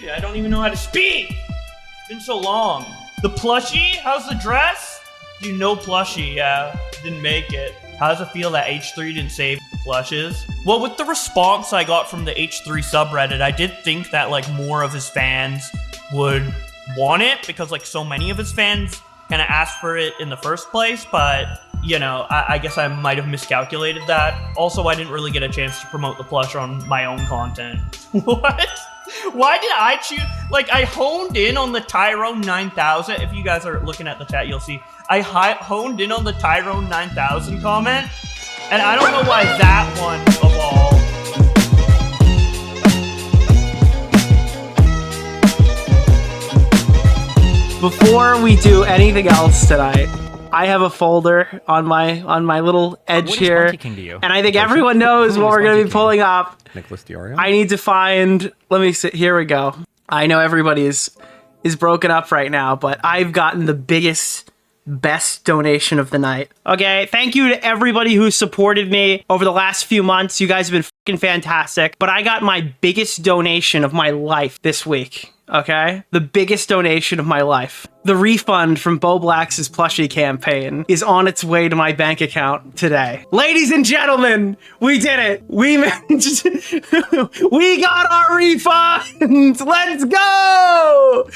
Shit, I don't even know how to speak. It's been so long. The plushie? How's the dress? You know plushie, yeah. Didn't make it. How does it feel that H3 didn't save the plushes? Well, with the response I got from the H3 subreddit, I did think that like more of his fans would want it because like so many of his fans kind of asked for it in the first place, but you know, I guess I might have miscalculated that. Also, I didn't really get a chance to promote the plush on my own content. What? Why did I choose? Like, I honed in on the Tyrone 9000. If you guys are looking at the chat, you'll see. I honed in on the Tyrone 9000 comment, and I don't know why that one of all. Before we do anything else tonight, I have a folder on my little edge here, and I think everyone knows what we're going to be pulling up. Nicholas DeOrio. I need to find. Let me see. Here we go. I know everybody is broken up right now, but I've gotten the best donation of the night. Okay, thank you to everybody who supported me over the last few months. You guys have been fucking fantastic. But I got my biggest donation of my life this week. Okay? The biggest donation of my life. The refund from Bowblax's plushie campaign is on its way to my bank account today. Ladies and gentlemen, we did it. We managed. We got our refund. Let's go.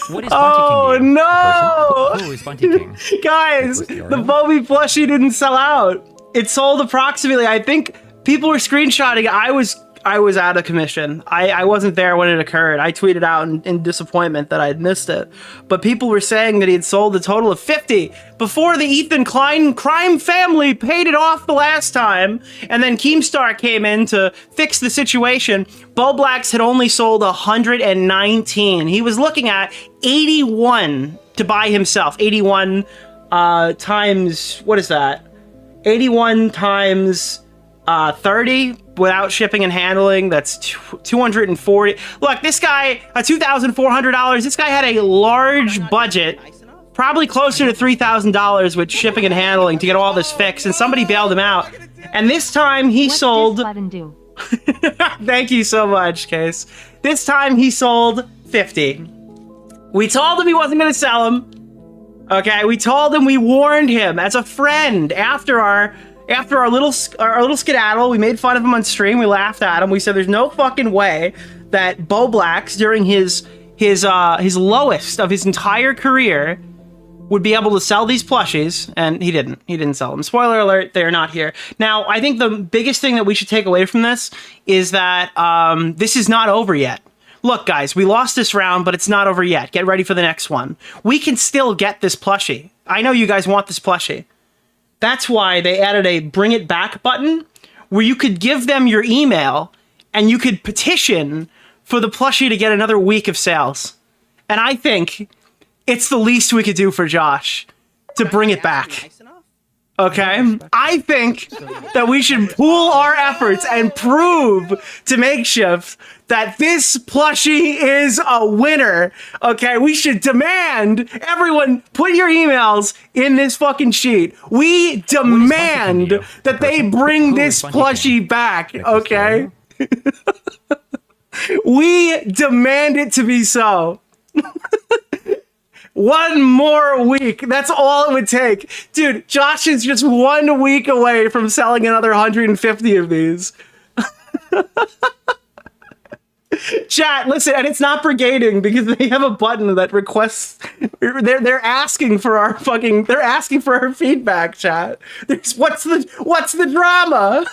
What is Bunty King? Oh no! Who is Bunty King? Guys, the Bobby plushie didn't sell out. It sold approximately, I think people were screenshotting. I was out of commission. I wasn't there when it occurred. I tweeted out in disappointment that I'd missed it. But people were saying that he had sold a total of 50 before the Ethan Klein crime family paid it off the last time. And then Keemstar came in to fix the situation. Bowblax had only sold 119. He was looking at 81 to buy himself. 81 times, what is that? 81 times 30 without shipping and handling. That's 240. Look, this guy, $2,400. This guy had a large budget, probably closer to $3,000 with shipping and handling to get all this fixed, and somebody bailed him out. And this time he sold. Thank you so much, Case. This time he sold 50. We told him he wasn't going to sell them. Okay, we told him, we warned him as a friend after our little skedaddle. We made fun of him on stream. We laughed at him. We said there's no fucking way that Bowblax during his lowest of his entire career would be able to sell these plushies, and he didn't sell them. Spoiler alert, they're not here. Now, I think the biggest thing that we should take away from this is that this is not over yet. Look, guys, we lost this round, but it's not over yet. Get ready for the next one. We can still get this plushie. I know you guys want this plushie. That's why they added a bring it back button where you could give them your email and you could petition for the plushie to get another week of sales. And I think it's the least we could do for Josh to bring it back. Okay? I think that we should pool our efforts and prove to Makeshift that this plushie is a winner. Okay? We should demand everyone put your emails in this fucking sheet. We demand that they bring this plushie back. Okay? We demand it to be so. One more week. That's all it would take. Dude, Josh is just 1 week away from selling another 150 of these. Chat, listen, and it's not brigading because they have a button that requests. They're asking for our fucking. They're asking for our feedback, chat. What's the drama?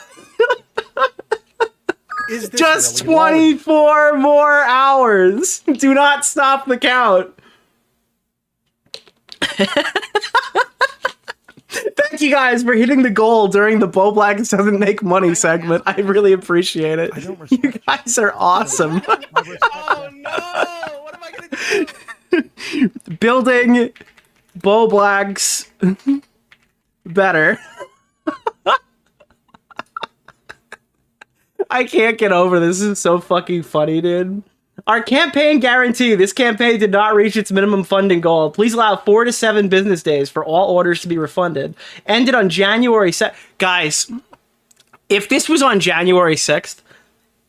Just 24 more hours. Do not stop the count. Thank you guys for hitting the goal during the Bowblax doesn't make money segment. I really appreciate it. You guys are awesome. Oh no! What am I gonna do? Building Bowblax better. I can't get over this. This is so fucking funny, dude. Our campaign guarantee. This campaign did not reach its minimum funding goal. Please allow 4 to 7 business days for all orders to be refunded. Ended on January 6th. Guys, if this was on January 6th,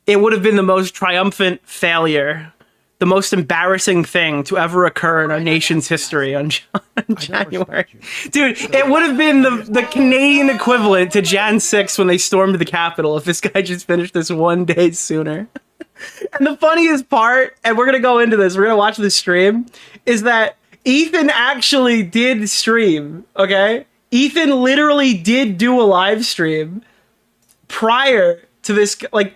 it would have been the most triumphant failure, the most embarrassing thing to ever occur in our nation's history on January. Dude, it would have been the Canadian equivalent to Jan 6 when they stormed the Capitol if this guy just finished this 1 day sooner. And the funniest part, and we're going to go into this, we're going to watch this stream, is that Ethan actually did stream, okay? Ethan literally did do a live stream prior to this, like,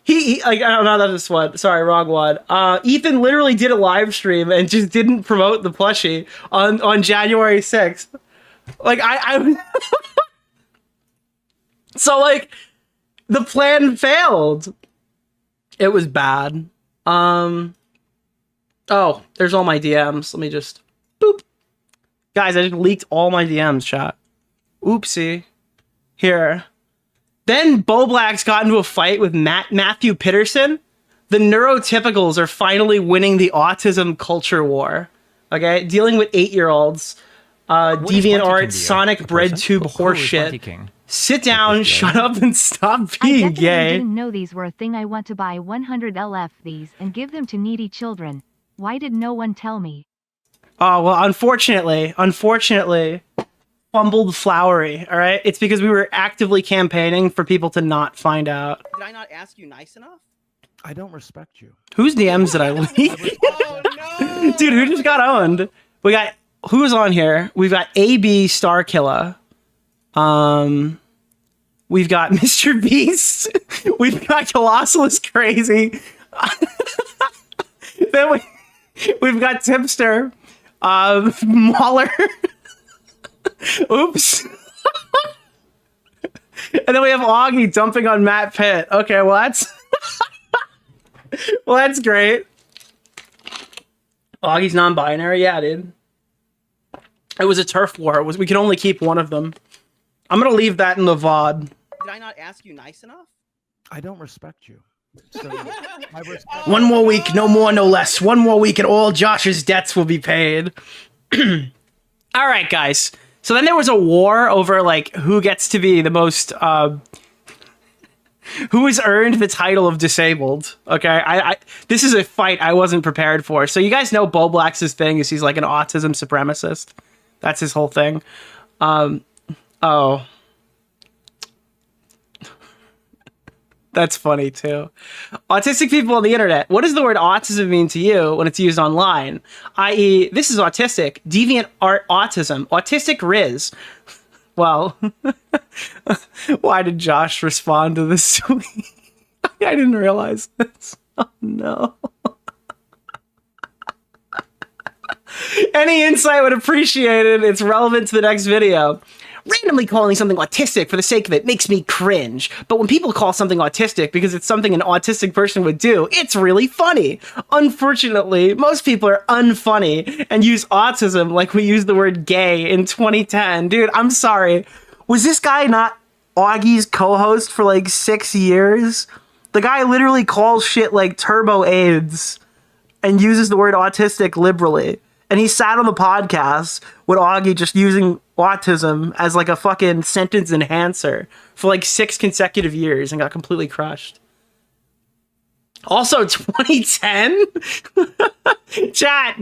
he like, I don't know, that's this one. Sorry, wrong one. Ethan literally did a live stream and just didn't promote the plushie on January 6th. Like, I so, like, the plan failed. It was bad. Oh, there's all my DMs. Let me just, boop. Guys, I just leaked all my DMs, chat. Oopsie. Here. Then Bowblax got into a fight with Matthew Pitterson. The neurotypicals are finally winning the autism culture war. Okay? Dealing with 8-year-olds. Deviant art, Sonic bread tube horseshit. Sit down, shut up, and stop being gay. I didn't know these were a thing. I want to buy 100 LF these and give them to needy children. Why did no one tell me? Oh, well, unfortunately, fumbled flowery, all right? It's because we were actively campaigning for people to not find out. Did I not ask you nice enough? I don't respect you. Whose DMs did I leak? Oh, no! Dude, who just got owned? We got, who's on here? We've got AB Starkiller. We've got Mr. Beast. We've got Colossalus Crazy. Then we've got Tipster. Mauler. Oops. And then we have Augie dumping on Matt Pitt. Okay, well that's great. Augie's non-binary, yeah, dude. It was a turf war. We could only keep one of them. I'm gonna leave that in the VOD. Did I not ask you nice enough? I don't respect you. So, I respect One more week, no more, no less. One more week and all Josh's debts will be paid. All right, guys. So then there was a war over, like, who gets to be the most, who has earned the title of disabled. Okay, this is a fight I wasn't prepared for. So you guys know Bowblax's thing is he's like an autism supremacist. That's his whole thing. Oh. That's funny, too. Autistic people on the internet. What does the word autism mean to you when it's used online? I.e., this is autistic. Deviant art autism. Autistic Riz. Well, why did Josh respond to this tweet? I didn't realize this. Oh, no. Any insight would appreciate it. It's relevant to the next video. Randomly calling something autistic for the sake of it makes me cringe. But when people call something autistic because it's something an autistic person would do, it's really funny. Unfortunately, most people are unfunny and use autism like we use the word gay in 2010. Dude, I'm sorry. Was this guy not Augie's co-host for like 6 years? The guy literally calls shit like turbo AIDS and uses the word autistic liberally. And he sat on the podcast with Augie just using autism as like a fucking sentence enhancer for like 6 consecutive years and got completely crushed. Also, 2010? Chat,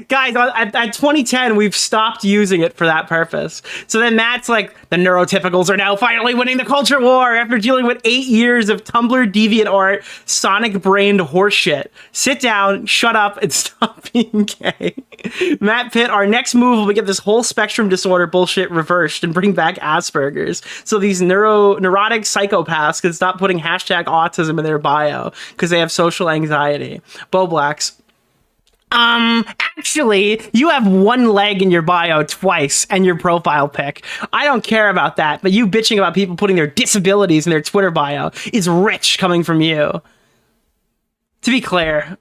guys, at 2010, we've stopped using it for that purpose. So then Matt's like, the neurotypicals are now finally winning the culture war after dealing with 8 years of Tumblr deviant art, sonic-brained horseshit. Sit down, shut up, and stop being gay. Matt Pitt, our next move will be get this whole spectrum disorder bullshit reversed and bring back Asperger's. So these neurotic psychopaths can stop putting hashtag autism in their bio because they have social anxiety. Bowblax. Actually, you have one leg in your bio twice and your profile pic. I don't care about that, but you bitching about people putting their disabilities in their Twitter bio is rich coming from you. To be clear,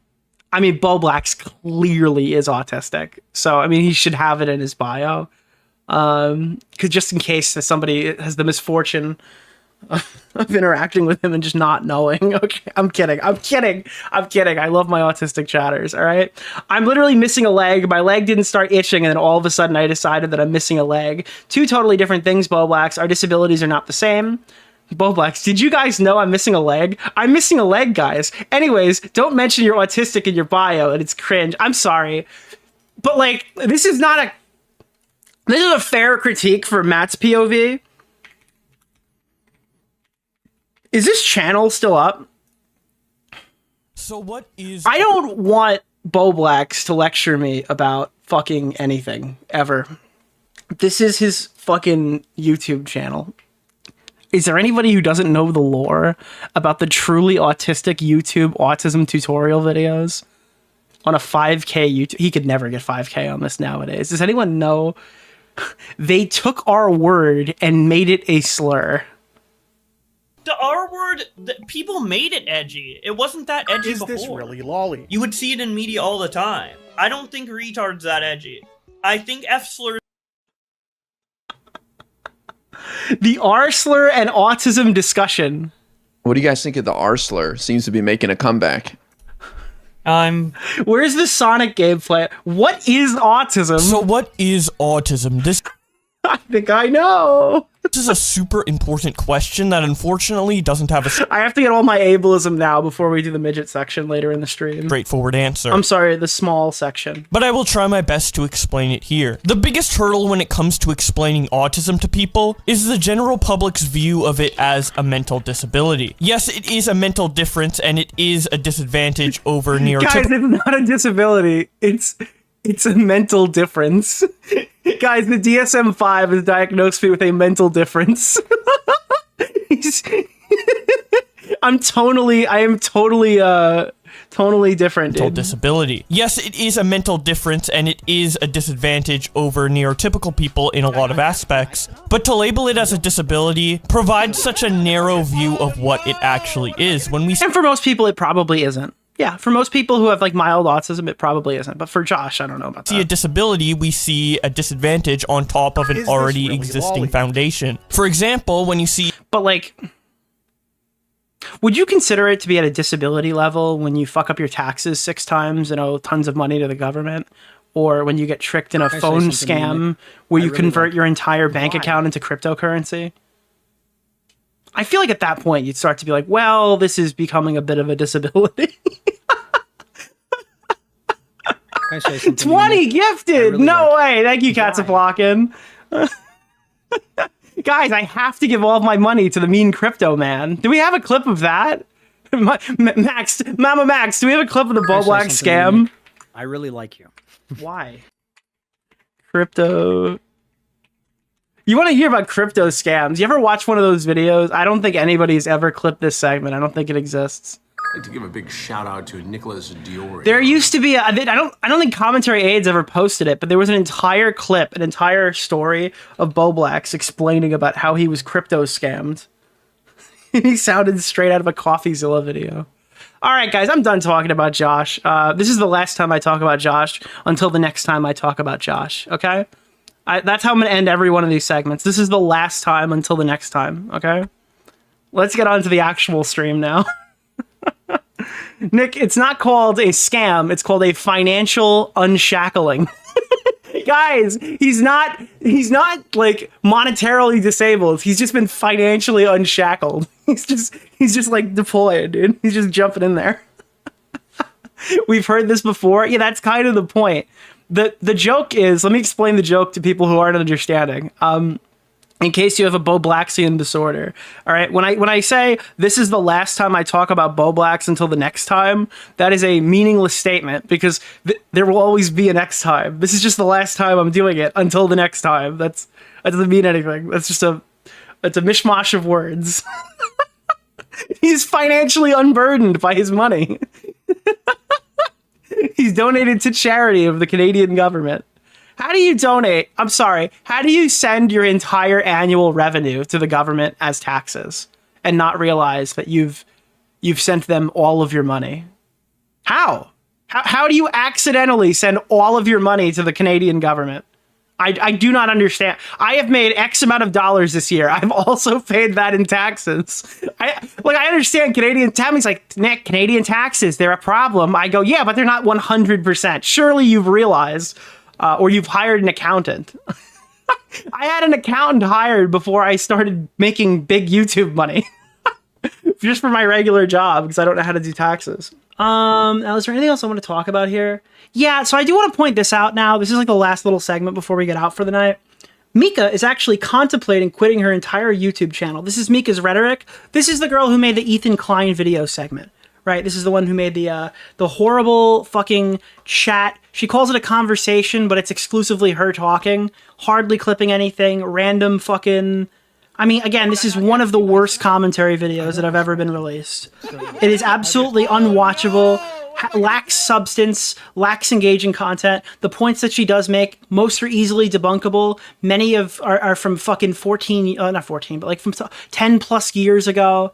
I mean, Bowblax clearly is autistic. So, I mean, he should have it in his bio. Because just in case somebody has the misfortune of interacting with him and just not knowing. Okay, I'm kidding. I love my autistic chatters, all right? I'm literally missing a leg. My leg didn't start itching, and then all of a sudden I decided that I'm missing a leg. Two totally different things, Bowblax. Our disabilities are not the same. Bowblax, did you guys know I'm missing a leg? I'm missing a leg, guys. Anyways, don't mention you're autistic in your bio, and it's cringe. I'm sorry. But, like, this is a fair critique for Matt's POV. Is this channel still up? So what is... I don't want Bowblax to lecture me about fucking anything, ever. This is his fucking YouTube channel. Is there anybody who doesn't know the lore about the truly autistic YouTube autism tutorial videos? On a 5K YouTube... He could never get 5K on this nowadays. Does anyone know? They took our word and made it a slur. The R word, people made it edgy. It wasn't that edgy before. Is this really lolly? You would see it in media all the time. I don't think retard's that edgy. I think F slur. The R slur and autism discussion. What do you guys think of the R slur? Seems to be making a comeback. Where's the Sonic gameplay? What is autism? So what is autism? This I think I know. This is a super important question that unfortunately doesn't have a I have to get all my ableism now before we do the midget section later in the stream. straightforward answer. I'm sorry, the small section. But I will try my best to explain it here. The biggest hurdle when it comes to explaining autism to people is the general public's view of it as a mental disability. Yes, it is a mental difference and it is a disadvantage over Guys, neurotypical. it's not a disability. It's a mental difference. Guys, the DSM-5 has diagnosed me with a mental difference. I am totally different, Mental dude. disability. Yes, it is a mental difference and it is a disadvantage over neurotypical people in a lot of aspects, but to label it as a disability provides such a narrow view of what it actually is. When we And for most people, it probably isn't. Yeah, for most people who have like mild autism, it probably isn't. But for Josh, I don't know about see a that. disability, we see a disadvantage on top of an Is this already really existing lolly? foundation. For example, when you see But like, would you consider it to be at a disability level when you fuck up your taxes 6 times and owe tons of money to the government? Or when you get tricked in a Can I say phone something, scam Nick? where I you really convert like- your entire bank Why? account into cryptocurrency? I feel like at that point you'd start to be like, well, this is becoming a bit of a disability. Can I say something? 20 Nick? gifted! I really No like- way! Thank you, Cats of Blockin'. Guys, I have to give all of my money to the mean crypto man. Do we have a clip of that? Max, Mama Max, do we have a clip of the Can I say Bowblax something, scam? Nick? I really like you. Why? Crypto. You want to hear about crypto scams? You ever watch one of those videos? I don't think anybody's ever clipped this segment. I don't think it exists. I'd like to give a big shout out to Nicholas DeOrio. There used to be I don't think Commentary Aids ever posted it, but there was an entire clip, an entire story of Bowblax explaining about how he was crypto scammed. He sounded straight out of a CoffeeZilla video. All right, guys, I'm done talking about Josh. This is the last time I talk about Josh until the next time I talk about Josh, okay? That's how I'm going to end every one of these segments. This is the last time until the next time, okay? Let's get on to the actual stream now. Nick, it's not called a scam. It's called a financial unshackling. Guys, he's not like monetarily disabled. He's just been financially unshackled. He's just like deployed, dude. He's just jumping in there. We've heard this before. Yeah, that's kind of the point. The joke is, let me explain the joke to people who aren't understanding. In case you have a Bowblaxian disorder. All right, when I say this is the last time I talk about Bowblax until the next time, that is a meaningless statement because there will always be a next time. This is just the last time I'm doing it until the next time. That doesn't mean anything. That's just a mishmash of words. He's financially unburdened by his money. He's donated to charity of the Canadian government. How do you donate? I'm sorry. How do you send your entire annual revenue to the government as taxes and not realize that you've sent them all of your money? How? How do you accidentally send all of your money to the Canadian government? I do not understand. I have made X amount of dollars this year. I've also paid that in taxes. I understand Canadian. Tammy's like, Nick, Canadian taxes, they're a problem. I go, yeah, but they're not 100%. Surely you've realized, or you've hired an accountant. I had an accountant hired before I started making big YouTube money. Just for my regular job, because I don't know how to do taxes. Now, is there anything else I want to talk about here? Yeah, so I do want to point this out now. This is like the last little segment before we get out for the night. Mika is actually contemplating quitting her entire YouTube channel. This is Mika's Rhetoric. This is the girl who made the Ethan Klein video segment, right? This is the one who made the horrible fucking chat. She calls it a conversation, but it's exclusively her talking, hardly clipping anything, random fucking... I mean, again, this is one of the worst commentary videos that have ever been released. It is absolutely unwatchable, lacks substance, lacks engaging content. The points that she does make, most are easily debunkable. Many are from fucking 14, not 14, but like from 10 plus years ago.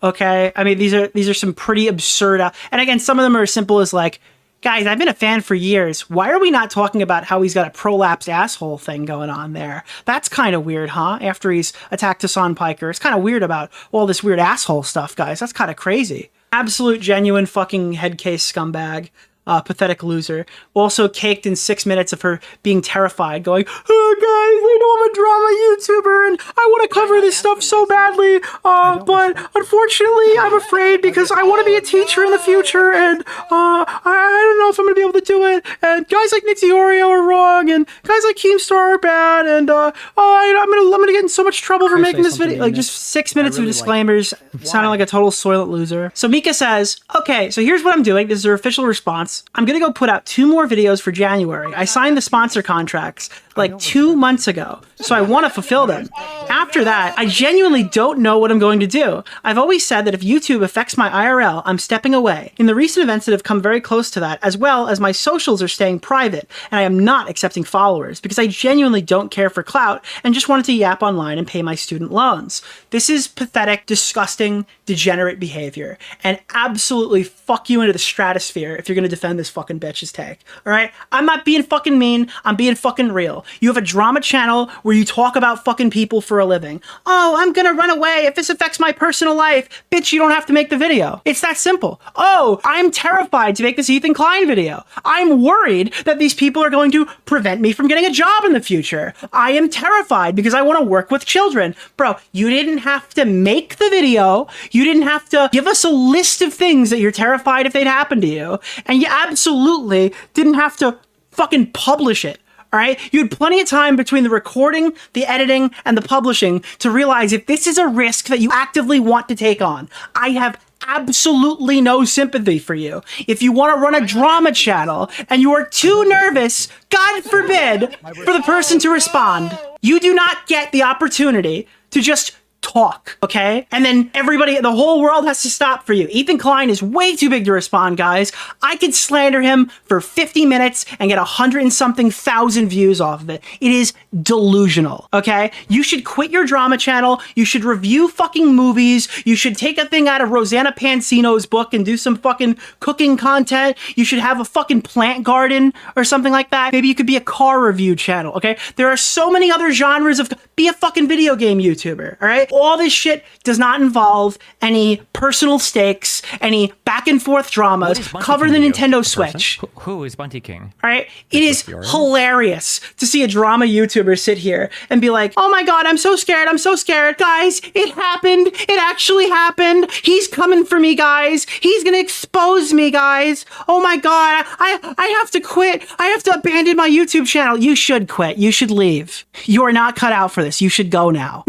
Okay? I mean, these are some pretty absurd... and again, some of them are as simple as like, guys, I've been a fan for years. Why are we not talking about how he's got a prolapsed asshole thing going on there? That's kind of weird, huh? After he's attacked Hasan Piker. It's kind of weird about all this weird asshole stuff, guys. That's kind of crazy. Absolute, genuine fucking head case scumbag. Pathetic loser. Also caked in 6 minutes of her being terrified, going, oh, guys, I know I'm a drama YouTuber and I want to cover this stuff so badly, but unfortunately I'm afraid because I want to be a teacher in the future and I don't know if I'm going to be able to do it, and guys like Nick DeOrio are wrong and guys like Keemstar are bad, and I'm gonna get in so much trouble for making this video. Like, just 6 minutes of disclaimers, sounding like a total soiled loser. So Mika says, okay, so here's what I'm doing. This is her official response. I'm gonna go put out 2 more videos for January. I signed the sponsor contracts like 2 months ago, so I want to fulfill them. After that, I genuinely don't know what I'm going to do. I've always said that if YouTube affects my IRL, I'm stepping away. In the recent events that have come very close to that, as well as my socials are staying private, and I am not accepting followers because I genuinely don't care for clout and just wanted to yap online and pay my student loans. This is pathetic, disgusting, degenerate behavior, and absolutely fuck you into the stratosphere if you're gonna defend this fucking bitch's take. Alright? I'm not being fucking mean, I'm being fucking real. You have a drama channel where you talk about fucking people for a living. Oh, I'm gonna run away if this affects my personal life. Bitch, you don't have to make the video. It's that simple. Oh, I'm terrified to make this Ethan Klein video. I'm worried that these people are going to prevent me from getting a job in the future. I am terrified because I want to work with children. Bro, you didn't have to make the video. You didn't have to give us a list of things that you're terrified if they'd happen to you. And you absolutely didn't have to fucking publish it. All right, you had plenty of time between the recording, the editing, and the publishing to realize if this is a risk that you actively want to take on. I have absolutely no sympathy for you. If you want to run a drama channel and you are too nervous, God forbid, for the person to respond, you do not get the opportunity to just talk, okay? And then everybody, the whole world has to stop for you. Ethan Klein is way too big to respond, guys. I could slander him for 50 minutes and get 100 and something thousand views off of it. It is delusional, okay? You should quit your drama channel. You should review fucking movies. You should take a thing out of Rosanna Pansino's book and do some fucking cooking content. You should have a fucking plant garden or something like that. Maybe you could be a car review channel, okay? There are so many other genres of... Be a fucking video game YouTuber, all right? All this shit does not involve any personal stakes, any back and forth dramas. Cover the Nintendo Switch. Who is Bunty King? All right? It is hilarious to see a drama YouTuber sit here and be like, oh my God, I'm so scared. I'm so scared. Guys, it happened. It actually happened. He's coming for me, guys. He's going to expose me, guys. Oh my God, I have to quit. I have to abandon my YouTube channel. You should quit. You should leave. You are not cut out for this. You should go now.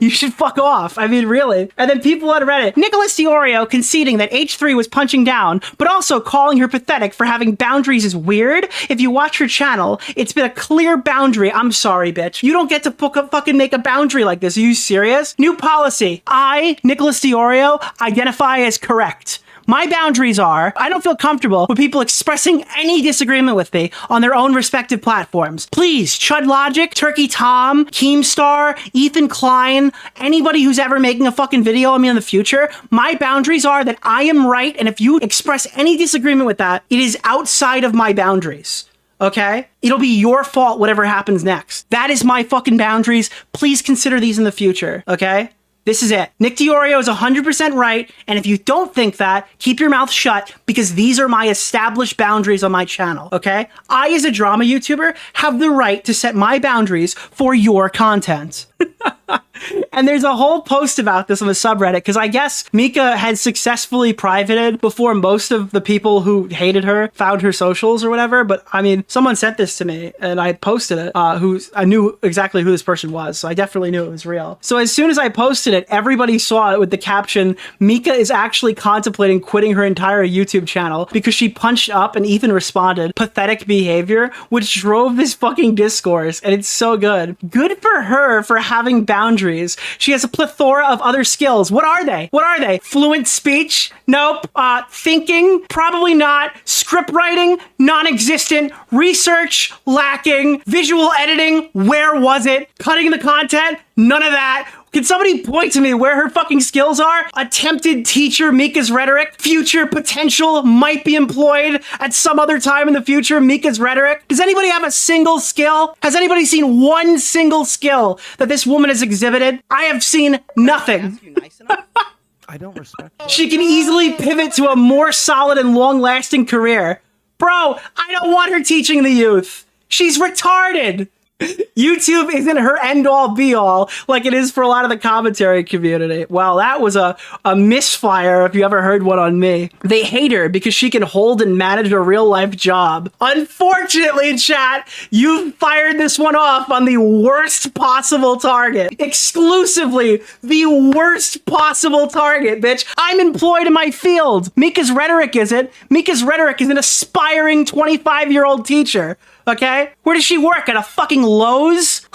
You should fuck off. I mean, really. And then people on Reddit, Nicholas DeOrio conceding that H3 was punching down, but also calling her pathetic for having boundaries is weird. If you watch her channel, it's been a clear boundary. I'm sorry, bitch. You don't get to fucking make a boundary like this. Are you serious? New policy. I, Nicholas DeOrio, identify as correct. My boundaries are, I don't feel comfortable with people expressing any disagreement with me on their own respective platforms. Please, Chud Logic, Turkey Tom, Keemstar, Ethan Klein, anybody who's ever making a fucking video on me in the future, my boundaries are that I am right, and if you express any disagreement with that, it is outside of my boundaries. Okay? It'll be your fault whatever happens next. That is my fucking boundaries. Please consider these in the future, okay? This is it. Nick DeOrio is 100% right, and if you don't think that, keep your mouth shut, because these are my established boundaries on my channel, okay? I, as a drama YouTuber, have the right to set my boundaries for your content. And there's a whole post about this on the subreddit, because I guess Mika had successfully privated before most of the people who hated her found her socials or whatever. But I mean, someone sent this to me and I posted it, I knew exactly who this person was. So I definitely knew it was real. So as soon as I posted it, everybody saw it with the caption, Mika is actually contemplating quitting her entire YouTube channel because she punched up and Ethan responded, pathetic behavior, which drove this fucking discourse. And it's so good. Good for her for having boundaries. She has a plethora of other skills. What are they? What are they? Fluent speech? Nope. Thinking? Probably not. Script writing? Non-existent. Research? Lacking. Visual editing? Where was it? Cutting the content? None of that. Can somebody point to me where her fucking skills are? Attempted teacher, Mika's Rhetoric. Future potential, might be employed at some other time in the future, Mika's Rhetoric. Does anybody have a single skill? Has anybody seen one single skill that this woman has exhibited? I have seen nothing. I don't respect. She can easily pivot to a more solid and long-lasting career. Bro, I don't want her teaching the youth. She's retarded. YouTube isn't her end-all be-all like it is for a lot of the commentary community. Well, that was a misfire if you ever heard one on me. They hate her because she can hold and manage a real-life job. Unfortunately, chat, you fired this one off on the worst possible target. Exclusively the worst possible target, bitch. I'm employed in my field. Mika's Rhetoric isn't. Mika's Rhetoric is an aspiring 25-year-old teacher. Okay? Where does she work? At a fucking Lowe's?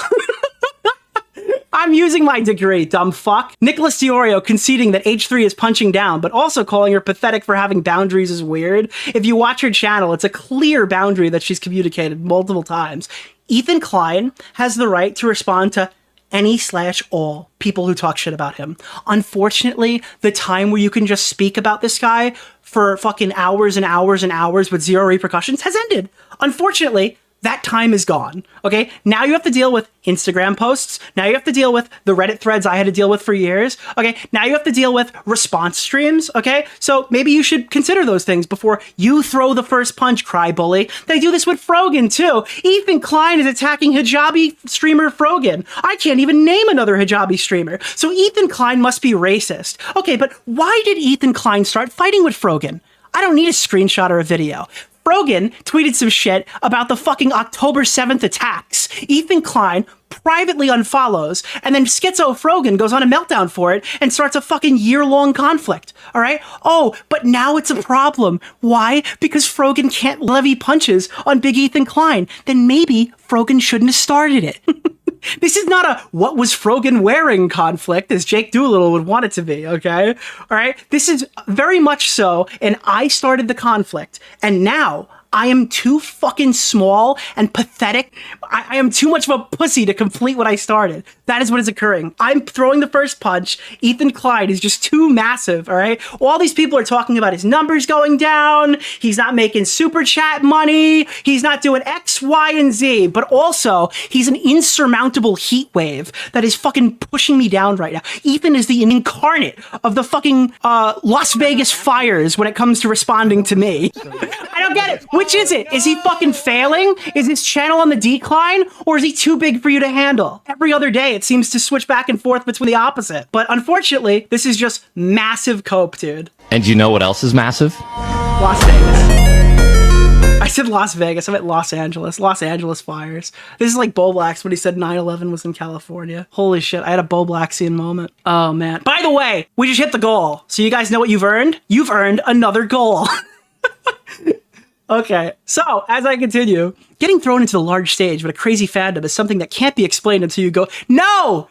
I'm using my degree, dumb fuck. Nicholas DeOrio conceding that H3 is punching down, but also calling her pathetic for having boundaries is weird. If you watch her channel, it's a clear boundary that she's communicated multiple times. Ethan Klein has the right to respond to any/all people who talk shit about him. Unfortunately, the time where you can just speak about this guy for fucking hours and hours and hours with zero repercussions has ended. Unfortunately, that time is gone, okay? Now you have to deal with Instagram posts. Now you have to deal with the Reddit threads I had to deal with for years, okay? Now you have to deal with response streams, okay? So maybe you should consider those things before you throw the first punch, cry bully. They do this with Frogan, too. Ethan Klein is attacking hijabi streamer Frogan. I can't even name another hijabi streamer. So Ethan Klein must be racist. Okay, but why did Ethan Klein start fighting with Frogan? I don't need a screenshot or a video. Frogan tweeted some shit about the fucking October 7th attacks. Ethan Klein privately unfollows, and then Schizo Frogan goes on a meltdown for it and starts a fucking year-long conflict, all right? Oh, but now it's a problem. Why? Because Frogan can't levy punches on Big Ethan Klein. Then maybe Frogan shouldn't have started it. This is not a what was Frogan wearing conflict, as Jake Doolittle would want it to be, okay? All right? This is very much so, and I started the conflict, and now I am too fucking small and pathetic. I am too much of a pussy to complete what I started. That is what is occurring. I'm throwing the first punch. Ethan Klein is just too massive, all right? All these people are talking about his numbers going down. He's not making super chat money. He's not doing X, Y, and Z. But also, he's an insurmountable heat wave that is fucking pushing me down right now. Ethan is the incarnate of the fucking Las Vegas fires when it comes to responding to me. I don't get it. Which is it? Is he fucking failing? Is his channel on the decline? Or is he too big for you to handle? Every other day, it seems to switch back and forth between the opposite. But unfortunately, this is just massive cope, dude. And you know what else is massive? Las Vegas. I said Las Vegas. I meant Los Angeles. Los Angeles fires. This is like Bowblax when he said 9/11 was in California. Holy shit, I had a Bowblaxian moment. Oh, man. By the way, we just hit the goal. So you guys know what you've earned? You've earned another goal. Okay, so as I continue, getting thrown into the large stage with a crazy fandom is something that can't be explained until you go, no,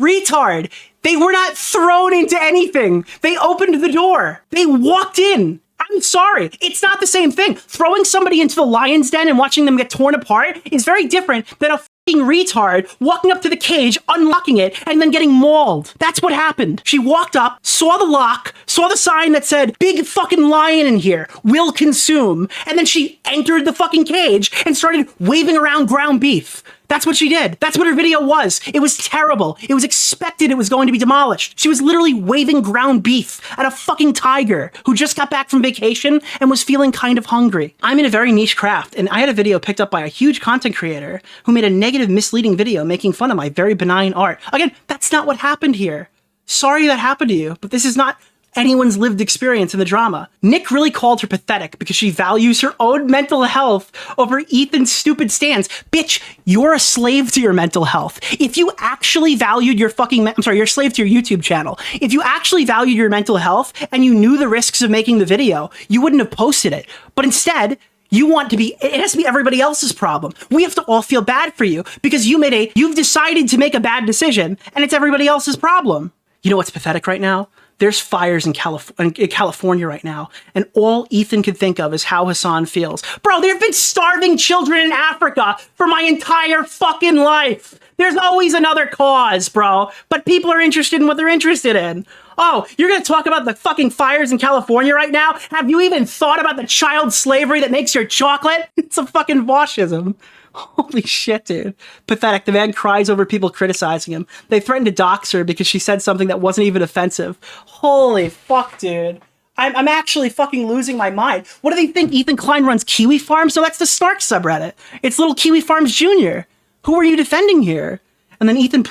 retard. They were not thrown into anything. They opened the door. They walked in. I'm sorry. It's not the same thing. Throwing somebody into the lion's den and watching them get torn apart is very different than a fucking retard walking up to the cage, unlocking it, and then getting mauled. That's what happened. She walked up, saw the lock, saw the sign that said, big fucking lion in here, will consume, and then she entered the fucking cage and started waving around ground beef. That's what she did. That's what her video was. It was terrible. It was expected it was going to be demolished. She was literally waving ground beef at a fucking tiger who just got back from vacation and was feeling kind of hungry. I'm in a very niche craft, and I had a video picked up by a huge content creator who made a negative, misleading video making fun of my very benign art. Again, that's not what happened here. Sorry that happened to you, but this is not anyone's lived experience in the drama. Nick really called her pathetic because she values her own mental health over Ethan's stupid stands. Bitch, you're a slave to your mental health. If you actually valued your you're a slave to your YouTube channel. If you actually valued your mental health and you knew the risks of making the video, you wouldn't have posted it. But instead, it has to be everybody else's problem. We have to all feel bad for you because you've decided to make a bad decision and it's everybody else's problem. You know what's pathetic right now? There's fires in California right now, and all Ethan could think of is how Hasan feels. Bro, there have been starving children in Africa for my entire fucking life. There's always another cause, bro. But people are interested in what they're interested in. Oh, you're gonna talk about the fucking fires in California right now? Have you even thought about the child slavery that makes your chocolate? It's a fucking fascism. Holy shit, dude. Pathetic. The man cries over people criticizing him. They threatened to dox her because she said something that wasn't even offensive. Holy fuck, dude. I'm actually fucking losing my mind. What do they think? Ethan Klein runs Kiwi Farms? So that's the Snark subreddit. It's little Kiwi Farms Jr. Who are you defending here? And then Ethan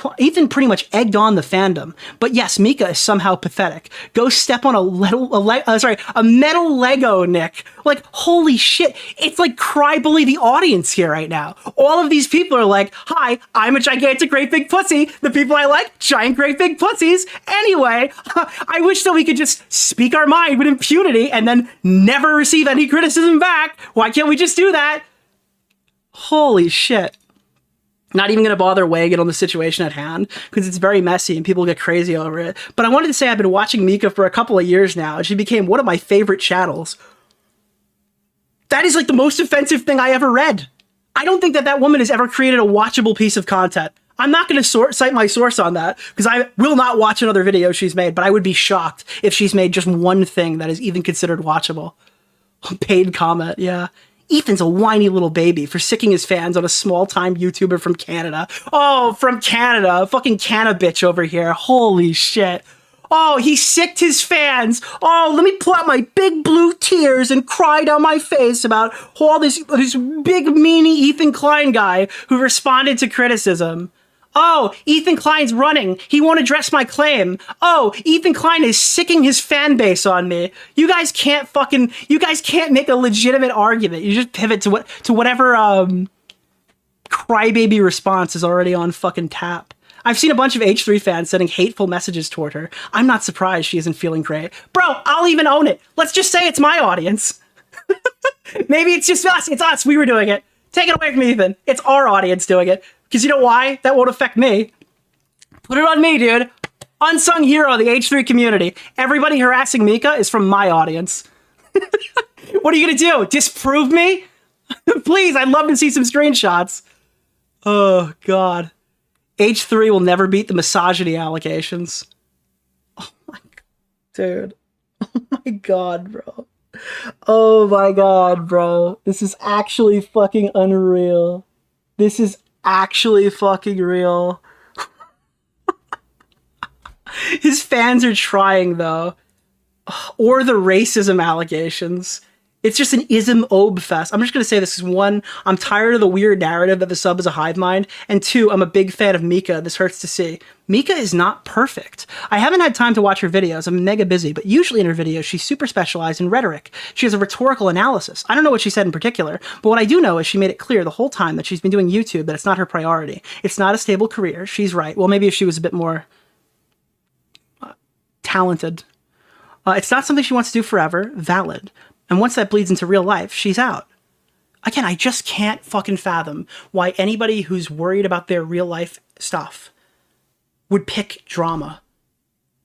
pretty much egged on the fandom. But yes, Mika is somehow pathetic. Go step on a metal Lego, Nick. Like, holy shit. It's like cry bully the audience here right now. All of these people are like, hi, I'm a gigantic great big pussy. The people I like, giant great big pussies. Anyway, I wish that we could just speak our mind with impunity and then never receive any criticism back. Why can't we just do that? Holy shit. Not even going to bother weighing it on the situation at hand because it's very messy and people get crazy over it. But I wanted to say I've been watching Mika for a couple of years now and she became one of my favorite channels. That is like the most offensive thing I ever read. I don't think that woman has ever created a watchable piece of content. I'm not going to cite my source on that because I will not watch another video she's made, but I would be shocked if she's made just one thing that is even considered watchable. Paid comment, yeah. Ethan's a whiny little baby for sicking his fans on a small-time YouTuber from Canada. Oh, from Canada. Fucking Canna bitch over here. Holy shit. Oh, he sicked his fans. Oh, let me pull out my big blue tears and cry down my face about all this big meanie Ethan Klein guy who responded to criticism. Oh, Ethan Klein's running. He won't address my claim. Oh, Ethan Klein is sicking his fan base on me. You guys can't make a legitimate argument. You just pivot to whatever crybaby response is already on fucking tap. I've seen a bunch of H3 fans sending hateful messages toward her. I'm not surprised she isn't feeling great. Bro, I'll even own it. Let's just say it's my audience. Maybe it's just us. It's us. We were doing it. Take it away from Ethan. It's our audience doing it. Because you know why? That won't affect me. Put it on me, dude. Unsung hero of the H3 community. Everybody harassing Mika is from my audience. What are you going to do? Disprove me? Please, I'd love to see some screenshots. Oh, God. H3 will never beat the misogyny allegations. Oh, my God. Dude. Oh, my God, bro. Oh, my God, bro. This is actually fucking unreal. This is actually fucking real. His fans are trying though. Or the racism allegations. It's just an ism-obe fest. I'm just going to say this is one, I'm tired of the weird narrative that the sub is a hive mind, and two, I'm a big fan of Mika. This hurts to see. Mika is not perfect. I haven't had time to watch her videos. I'm mega busy, but usually in her videos, she's super specialized in rhetoric. She has a rhetorical analysis. I don't know what she said in particular, but what I do know is she made it clear the whole time that she's been doing YouTube, that it's not her priority. It's not a stable career. She's right. Well, maybe if she was a bit more talented. It's not something she wants to do forever. Valid. And once that bleeds into real life, she's out. Again, I just can't fucking fathom why anybody who's worried about their real life stuff would pick drama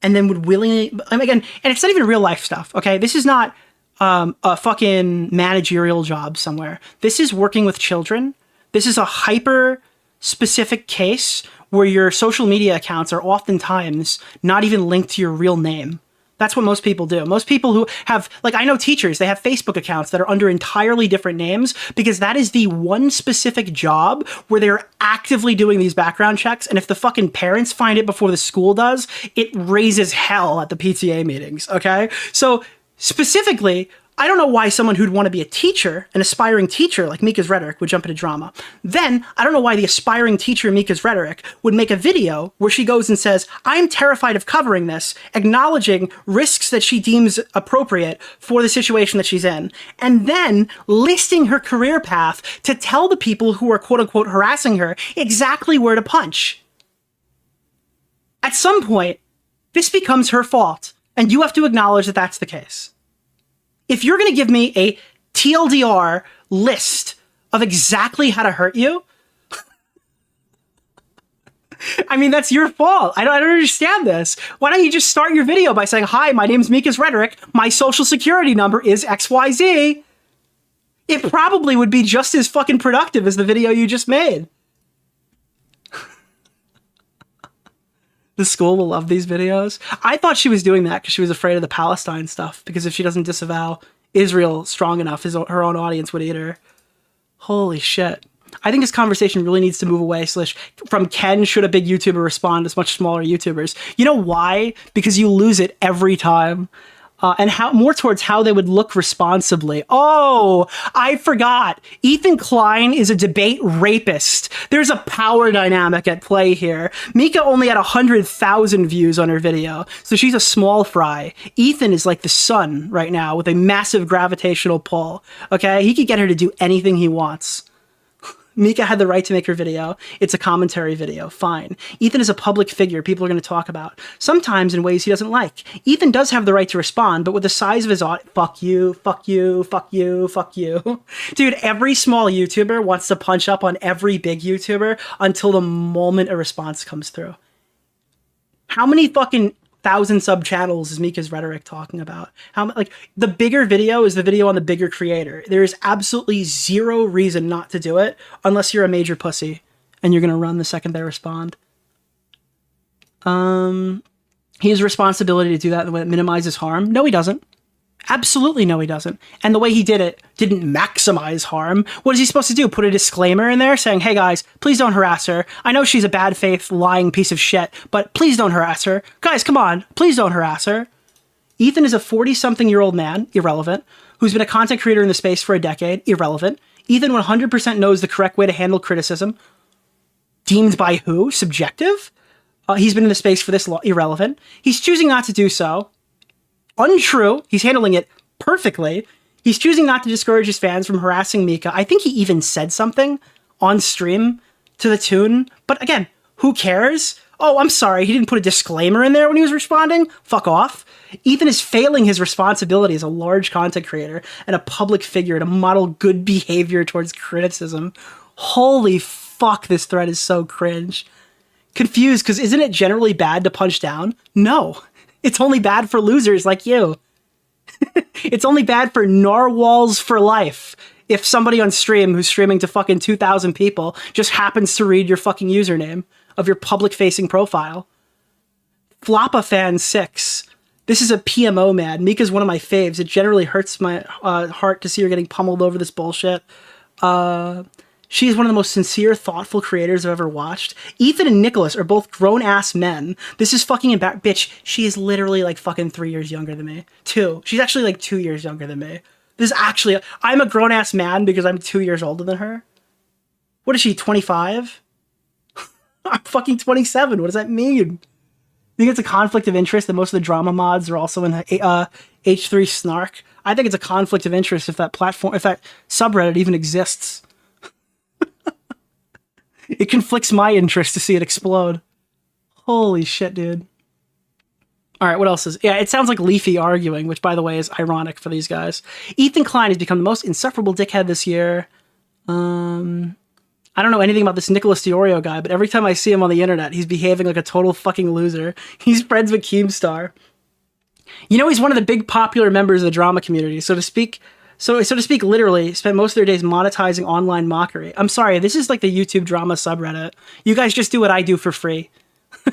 and then would willingly, again, and it's not even real life stuff, okay? This is not a fucking managerial job somewhere. This is working with children. This is a hyper specific case where your social media accounts are oftentimes not even linked to your real name. That's what most people do. Most people who have, like, I know teachers, they have Facebook accounts that are under entirely different names because that is the one specific job where they're actively doing these background checks. And if the fucking parents find it before the school does, it raises hell at the PTA meetings, okay? So specifically, I don't know why someone who'd want to be a teacher, an aspiring teacher like Mika's Rhetoric, would jump into drama. Then, I don't know why the aspiring teacher Mika's Rhetoric would make a video where she goes and says, I'm terrified of covering this, acknowledging risks that she deems appropriate for the situation that she's in, and then listing her career path to tell the people who are quote-unquote harassing her exactly where to punch. At some point, this becomes her fault, and you have to acknowledge that that's the case. If you're going to give me a TLDR list of exactly how to hurt you, I mean, that's your fault. I don't understand this. Why don't you just start your video by saying, hi, my name's Mika's Rhetoric. My social security number is XYZ. It probably would be just as fucking productive as the video you just made. The school will love these videos. I thought she was doing that because she was afraid of the Palestine stuff, because if she doesn't disavow Israel strong enough, her own audience would eat her. Holy shit. I think this conversation really needs to move away from Ken, should a big YouTuber respond as much smaller YouTubers? You know why? Because you lose it every time. And more towards how they would look responsibly. Oh, I forgot. Ethan Klein is a debate rapist. There's a power dynamic at play here. Mika only had 100,000 views on her video, so she's a small fry. Ethan is like the sun right now with a massive gravitational pull. Okay, he could get her to do anything he wants. Mika had the right to make her video. It's a commentary video. Fine. Ethan is a public figure people are going to talk about, sometimes in ways he doesn't like. Ethan does have the right to respond, but with the size of his audience, fuck you, fuck you, fuck you, fuck you. Dude, every small YouTuber wants to punch up on every big YouTuber until the moment a response comes through. How many fucking 1,000 sub channels is Mika's Rhetoric talking about? The bigger video is the video on the bigger creator. There is absolutely zero reason not to do it unless you're a major pussy and you're going to run the second they respond. He has a responsibility to do that in the way that minimizes harm. No, he doesn't. Absolutely no, he doesn't. And the way he did it didn't maximize harm. What is he supposed to do? Put a disclaimer in there saying, hey guys, please don't harass her. I know she's a bad faith, lying piece of shit, but please don't harass her. Guys, come on, please don't harass her. Ethan is a 40-something-year-old man, irrelevant, who's been a content creator in the space for a decade, irrelevant. Ethan 100% knows the correct way to handle criticism. Deemed by who? Subjective? He's been in the space for this long, irrelevant. He's choosing not to do so. Untrue. He's handling it perfectly. He's choosing not to discourage his fans from harassing Mika. I think he even said something on stream to the tune. But again, who cares? Oh, I'm sorry. He didn't put a disclaimer in there when he was responding. Fuck off. Ethan is failing his responsibility as a large content creator and a public figure to model good behavior towards criticism. Holy fuck, this thread is so cringe. Confused, because isn't it generally bad to punch down? No. It's only bad for losers like you. It's only bad for narwhals for life if somebody on stream who's streaming to fucking 2,000 people just happens to read your fucking username of your public-facing profile. Floppa-fan6. This is a PMO, man. Mika's one of my faves. It generally hurts my heart to see her getting pummeled over this bullshit. She is one of the most sincere, thoughtful creators I've ever watched. Ethan and Nicholas are both grown-ass men. This is fucking embarrassing. Bitch, she is literally like fucking 3 years younger than me. 2. She's actually like 2 years younger than me. This is actually... I'm a grown-ass man because I'm 2 years older than her. What is she, 25? I'm fucking 27. What does that mean? You think it's a conflict of interest that most of the drama mods are also in H3 Snark? I think it's a conflict of interest if that subreddit even exists. It conflicts my interest to see it explode. Holy shit, dude. All right, what else is... Yeah, it sounds like Leafy arguing, which, by the way, is ironic for these guys. Ethan Klein has become the most insufferable dickhead this year. I don't know anything about this Nicholas DeOrio guy, but every time I see him on the internet, he's behaving like a total fucking loser. He's friends with Keemstar. You know, he's one of the big popular members of the drama community, so to speak, literally spent most of their days monetizing online mockery. I'm sorry, this is like the YouTube drama subreddit. You guys just do what I do for free.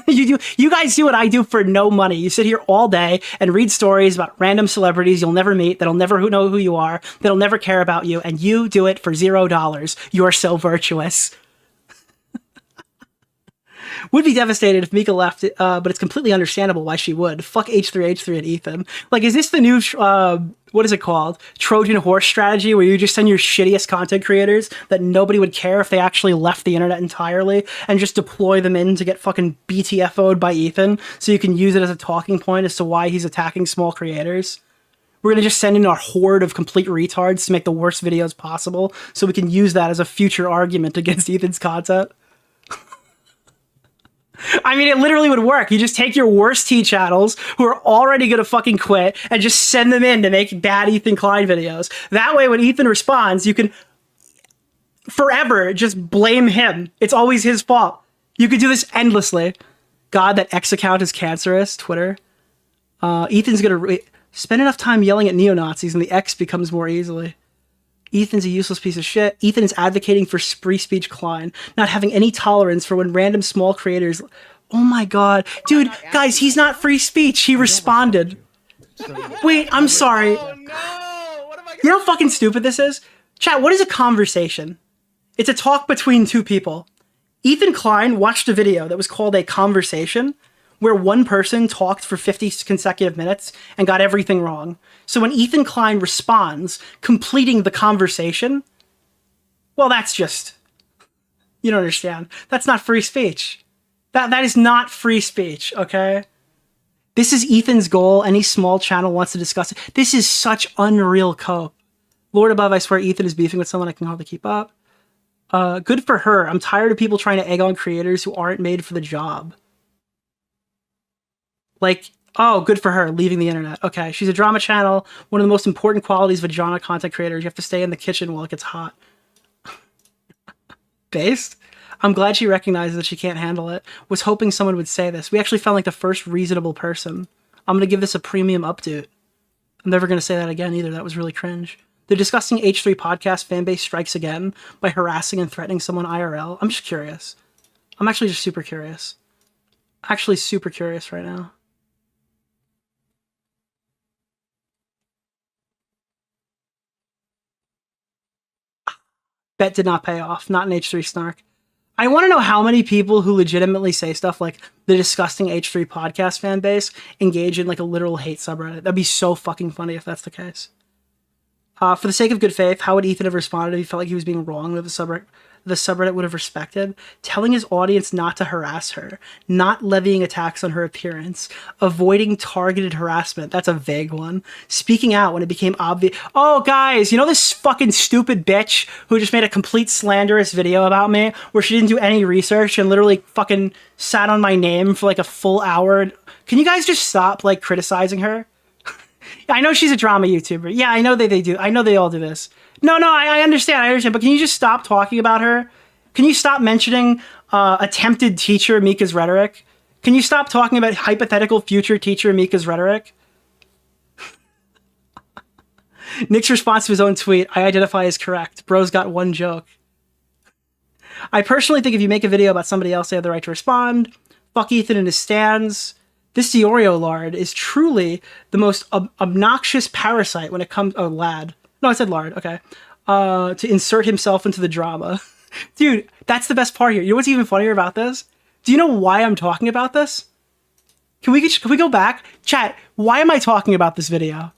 You guys do what I do for no money. You sit here all day and read stories about random celebrities you'll never meet, that'll never know who you are, that'll never care about you, and you do it for $0. You're so virtuous. Would be devastated if Mika left, but it's completely understandable why she would. Fuck H3 and Ethan. Like, is this the new, what is it called? Trojan horse strategy, where you just send your shittiest content creators that nobody would care if they actually left the internet entirely and just deploy them in to get fucking BTFO'd by Ethan so you can use it as a talking point as to why he's attacking small creators? We're going to just send in our horde of complete retards to make the worst videos possible so we can use that as a future argument against Ethan's content. I mean, it literally would work. You just take your worst T-channels who are already going to fucking quit and just send them in to make bad Ethan Klein videos. That way, when Ethan responds, you can forever just blame him. It's always his fault. You could do this endlessly. God, that X account is cancerous. Twitter. Ethan's going to spend enough time yelling at neo-Nazis and the X becomes more easily. Ethan's a useless piece of shit. Ethan is advocating for free speech Klein, not having any tolerance for when random small creators... Oh my god. Dude, guys, he's not free speech. He responded. Wait, I'm sorry. Oh no! What am I You know how fucking stupid this is? Chat, what is a conversation? It's a talk between two people. Ethan Klein watched a video that was called A Conversation, where one person talked for 50 consecutive minutes and got everything wrong. So when Ethan Klein responds, completing the conversation, well, that's just... You don't understand. That's not free speech. That is not free speech, okay? This is Ethan's goal. Any small channel wants to discuss it. This is such unreal cope. Lord above, I swear Ethan is beefing with someone I can hardly keep up. Good for her. I'm tired of people trying to egg on creators who aren't made for the job. Like, oh, good for her, leaving the internet. Okay, she's a drama channel. One of the most important qualities of a genre content creator. You have to stay in the kitchen while it gets hot. Based? I'm glad she recognizes that she can't handle it. Was hoping someone would say this. We actually found like the first reasonable person. I'm going to give this a premium update. I'm never going to say that again either. That was really cringe. The disgusting H3 podcast fanbase strikes again by harassing and threatening someone IRL. I'm just curious. I'm actually just super curious. Actually super curious right now. Bet did not pay off. Not an H3 snark. I want to know how many people who legitimately say stuff like the disgusting H3 podcast fan base engage in like a literal hate subreddit. That'd be so fucking funny if that's the case. For the sake of good faith, how would Ethan have responded if he felt like he was being wrong with the subreddit? The subreddit would have respected, telling his audience not to harass her, not levying attacks on her appearance, avoiding targeted harassment. That's a vague one. Speaking out when it became obvious. Oh, guys, you know this fucking stupid bitch who just made a complete slanderous video about me where she didn't do any research and literally fucking sat on my name for like a full hour? Can you guys just stop like criticizing her? I know she's a drama YouTuber. Yeah, I know they do. I know they all do this. No, I understand, but can you just stop talking about her? Can you stop mentioning attempted teacher Mika's Rhetoric? Can you stop talking about hypothetical future teacher Mika's Rhetoric? Nick's response to his own tweet, I identify as correct. Bro's got one joke. I personally think if you make a video about somebody else, they have the right to respond. Fuck Ethan and his stands. This DeOrio lard is truly the most obnoxious parasite when it comes... Oh, lad. No, I said lard. Okay. To insert himself into the drama. Dude, that's the best part here. You know what's even funnier about this? Do you know why I'm talking about this? Can we go back? Chat, why am I talking about this video?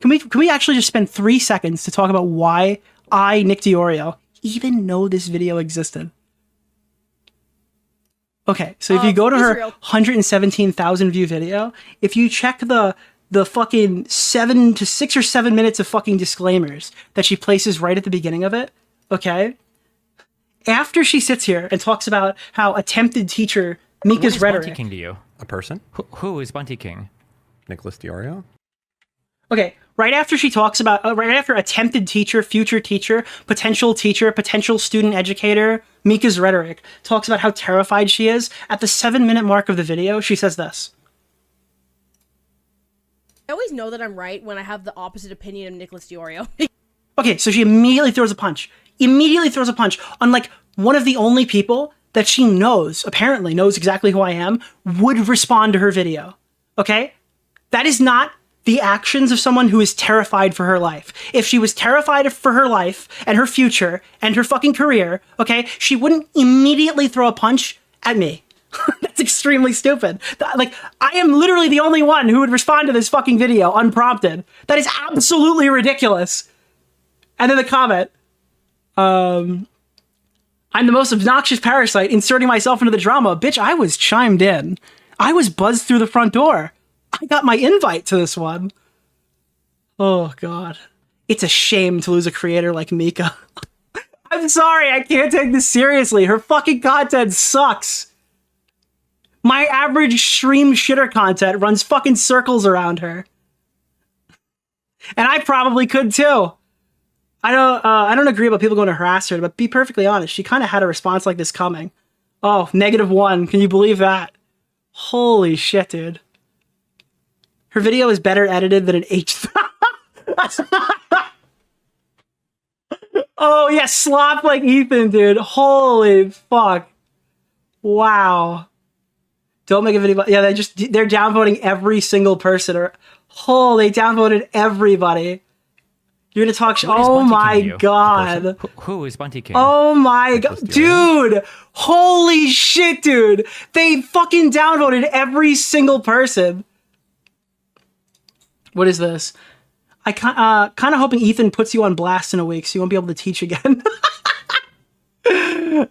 Can we actually just spend 3 seconds to talk about why I, Nick DeOrio, even know this video existed? Okay, so if you go to her 117,000 view video, if you check the fucking 6 or 7 minutes of fucking disclaimers that she places right at the beginning of it, okay? After she sits here and talks about how attempted teacher Mika's Rhetoric... What is Bunty King to you? A person? Who is Bunty King? Nicholas DeOrio? Okay, right after she talks about... right after attempted teacher, future teacher, potential student educator, Mika's Rhetoric, talks about how terrified she is, at the 7-minute mark of the video, she says this. I always know that I'm right when I have the opposite opinion of Nicholas DeOrio. Okay, so she immediately throws a punch. Immediately throws a punch on, like, one of the only people that she knows, apparently knows exactly who I am, would respond to her video. Okay? That is not the actions of someone who is terrified for her life. If she was terrified for her life and her future and her fucking career, okay, she wouldn't immediately throw a punch at me. That's extremely stupid. Like, I am literally the only one who would respond to this fucking video unprompted. That is absolutely ridiculous. And then the comment, I'm the most obnoxious parasite inserting myself into the drama. Bitch, I was chimed in. I was buzzed through the front door. I got my invite to this one. Oh, God. It's a shame to lose a creator like Mika. I'm sorry, I can't take this seriously. Her fucking content sucks. My average stream shitter content runs fucking circles around her. And I probably could too. I don't agree about people going to harass her, but be perfectly honest, she kind of had a response like this coming. Oh, -1. Can you believe that? Holy shit, dude. Her video is better edited than an H. Oh, yeah, slop like Ethan, dude. Holy fuck. Wow. Don't make a video. Yeah, they're downvoting every single person. Oh, they downvoted everybody. You're gonna talk oh my god. Who is Bunty King? Oh my god. Dude. Holy shit, dude. They fucking downvoted every single person. What is this? I kind of hoping Ethan puts you on blast in a week so you won't be able to teach again.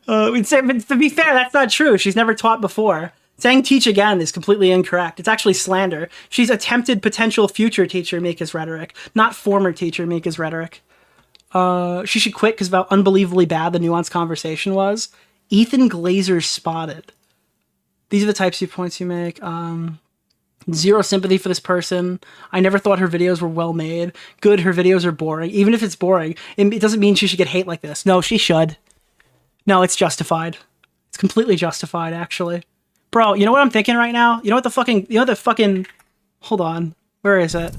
We'd say, but to be fair, that's not true. She's never taught before. Saying teach again is completely incorrect. It's actually slander. She's attempted potential future teacher Mika's Rhetoric, not former teacher Mika's Rhetoric. She should quit because of how unbelievably bad the nuanced conversation was. Ethan Glazer spotted. These are the types of points you make. Zero sympathy for this person. I never thought her videos were well made. Good, her videos are boring. Even if it's boring, it doesn't mean she should get hate like this. No, she should. No, it's justified. It's completely justified, actually. Bro, you know what I'm thinking right now? You know what the fucking... Hold on. Where is it?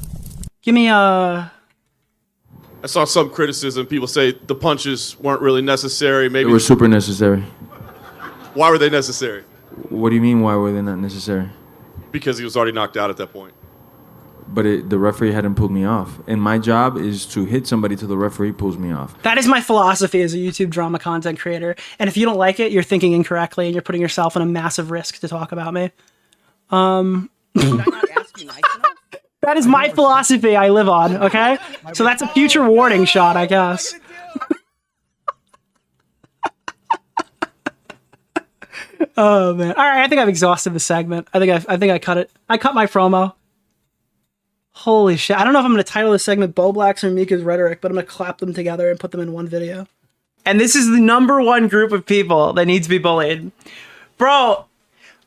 Give me a... I saw some criticism. People say the punches weren't really necessary. Maybe they were super necessary. Why were they necessary? What do you mean, why were they not necessary? Because he was already knocked out at that point. But the referee hadn't pulled me off. And my job is to hit somebody till the referee pulls me off. That is my philosophy as a YouTube drama content creator. And if you don't like it, you're thinking incorrectly and you're putting yourself in a massive risk to talk about me. Did I not ask you nice enough? That is my philosophy I live on, okay? So that's a future warning shot, I guess. Oh, man. All right, I think I've exhausted the segment. I think I cut it. I cut my promo. Holy shit. I don't know if I'm going to title this segment Bowblax or Mika's Rhetoric, but I'm going to clap them together and put them in one video. And this is the #1 group of people that needs to be bullied. Bro,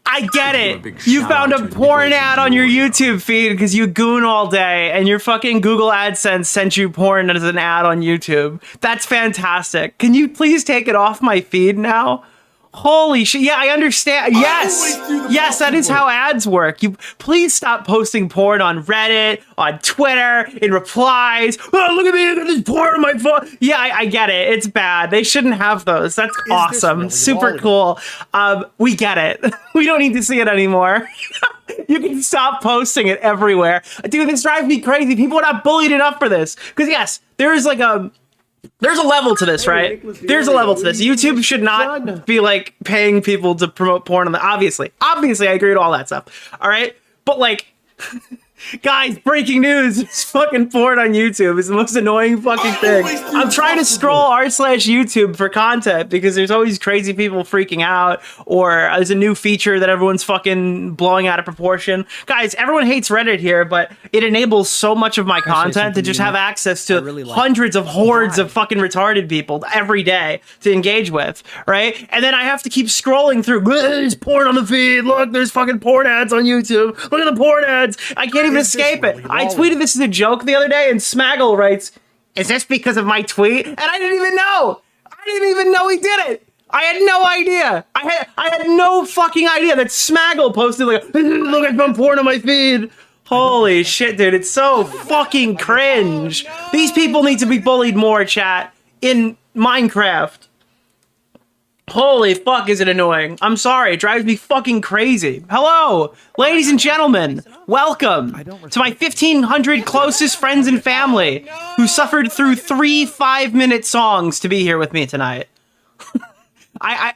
I get it. You found a porn ad on your YouTube feed because you goon all day and your fucking Google AdSense sent you porn as an ad on YouTube. That's fantastic. Can you please take it off my feed now? Holy shit. Yeah, I understand. Yes, that is how ads work. You please stop posting porn on Reddit, on Twitter, in replies. Oh, look at me, I got this porn on my phone. Yeah, I get it. It's bad. They shouldn't have those. That's awesome. Really super cool. We get it. We don't need to see it anymore. You can stop posting it everywhere. Dude, this drives me crazy. People are not bullied enough for this. Because yes, there is like there's a level to this, right? There's a level to this. YouTube should not be like paying people to promote porn on the obviously, I agree with all that stuff. All right. But like, guys, breaking news, it's fucking porn on YouTube is the most annoying fucking thing. I'm trying to scroll r/YouTube for content because there's always crazy people freaking out or there's a new feature that everyone's fucking blowing out of proportion. Guys, everyone hates Reddit here, but it enables so much of my content to just have access to hundreds of hordes of fucking retarded people every day to engage with, right? And then I have to keep scrolling through, there's porn on the feed, look, there's fucking porn ads on YouTube, look at the porn ads, I can't even escape it. I tweeted this as a joke the other day, and Smaggle writes, "Is this because of my tweet?" And I didn't even know. I didn't even know he did it. I had no idea. I had no fucking idea that Smaggle posted like, "Look at some porn on my feed." Holy shit, dude! It's so fucking cringe. These people need to be bullied more, chat, in Minecraft. Holy fuck, is it annoying? I'm sorry, it drives me fucking crazy. Hello, ladies and gentlemen, welcome to my 1,500 closest friends and family who suffered through 3 5-minute songs to be here with me tonight. I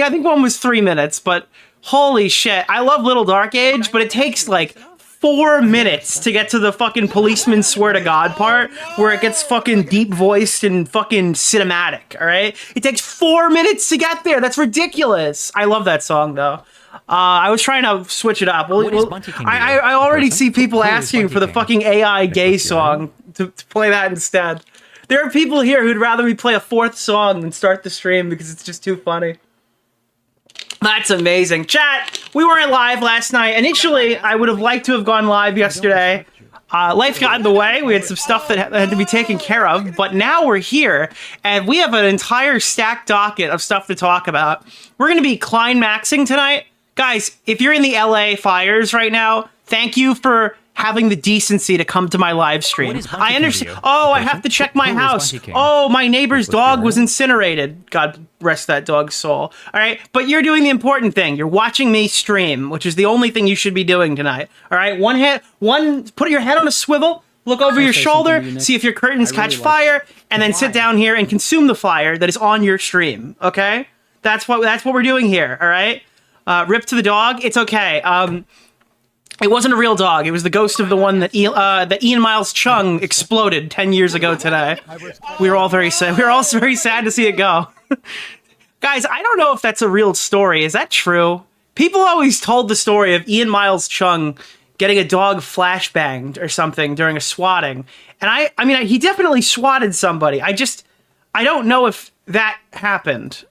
think one was 3 minutes, but holy shit, I love Little Dark Age, but it takes like 4 minutes to get to the fucking policeman swear to God part where it gets fucking deep voiced and fucking cinematic, alright? It takes 4 minutes to get there. That's ridiculous. I love that song though. I was trying to switch it up. I already see people asking for the fucking AI gay song to play that instead. There are people here who'd rather we play a 4th song than start the stream because it's just too funny. That's amazing. Chat, we weren't live last night. Initially, I would have liked to have gone live yesterday. Life got in the way. We had some stuff that had to be taken care of, but now we're here, and we have an entire stacked docket of stuff to talk about. We're going to be climaxing tonight. Guys, if you're in the LA fires right now, thank you for having the decency to come to my live stream. I understand. Oh, I have to check my house. Oh, my neighbor's dog was incinerated. God rest that dog's soul. All right, but you're doing the important thing. You're watching me stream, which is the only thing you should be doing tonight. All right, put your head on a swivel, look over your shoulder, see if your curtains catch fire, and then sit down here and consume the fire that is on your stream. Okay, that's what we're doing here. All right, rip to the dog. It's okay. It wasn't a real dog. It was the ghost of the one that Ian Miles Chung exploded 10 years ago today. We were all very sad. We were all very sad to see it go. Guys, I don't know if that's a real story. Is that true? People always told the story of Ian Miles Chung getting a dog flashbanged or something during a swatting. And I mean, he definitely swatted somebody. I don't know if that happened.